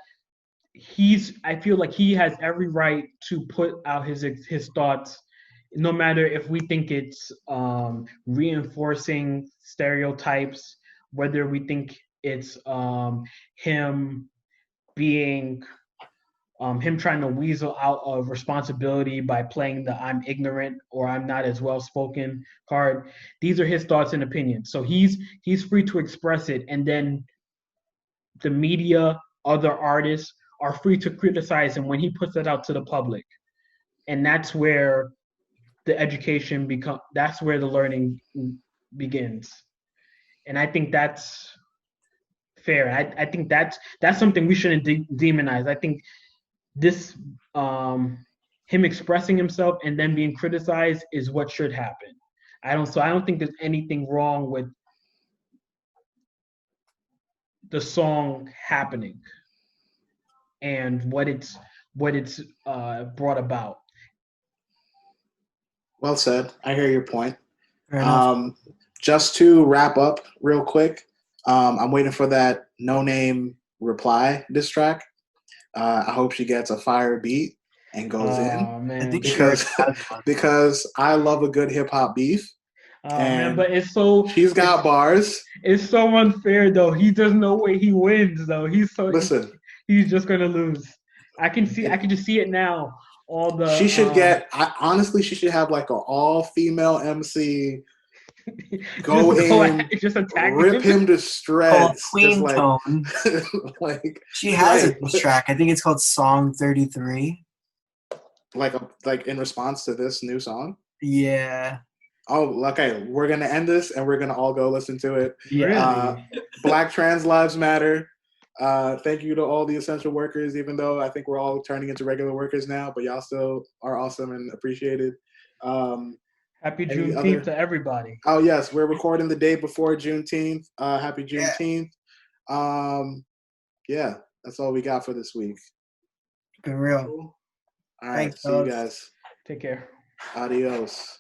I feel like he has every right to put out his thoughts, no matter if we think it's reinforcing stereotypes, whether we think it's him being him trying to weasel out of responsibility by playing the "I'm ignorant" or "I'm not as well spoken" card. These are his thoughts and opinions, so he's free to express it, and then the media, other artists are free to criticize him when he puts it out to the public, and that's where the education become. That's where the learning begins, and I think that's fair. I think that's something we shouldn't demonize. I think this him expressing himself and then being criticized is what should happen. I don't think there's anything wrong with the song happening and what it's brought about. Well said. I hear your point. Fair enough. Just to wrap up real quick, I'm waiting for that No Name reply diss track. I hope she gets a fire beat and goes in Oh man, I think she already because has one. because I love a good hip hop beef. oh man, And but she's got bars. it's so unfair though. He there's no way he wins though. Listen, He's just gonna lose. I can just see it now. All she the should get. Honestly, she should have like an all-female MC go in, just attack rip him to Called shreds, just Queen like Tone. like She has right, a diss track. I think it's called Song 33. like in response to this new song. Yeah. Oh, okay. We're gonna end this, and we're gonna all go listen to it. really. Black trans lives matter. Thank you to all the essential workers, even though I think we're all turning into regular workers now, but y'all still are awesome and appreciated. Happy any Juneteenth other- to everybody. Oh yes, we're recording the day before Juneteenth. Happy Yeah. Juneteenth. Yeah, that's all we got for this week. Been real. Cool. All right, Thanks, see you fellas. guys. Take care. Adios.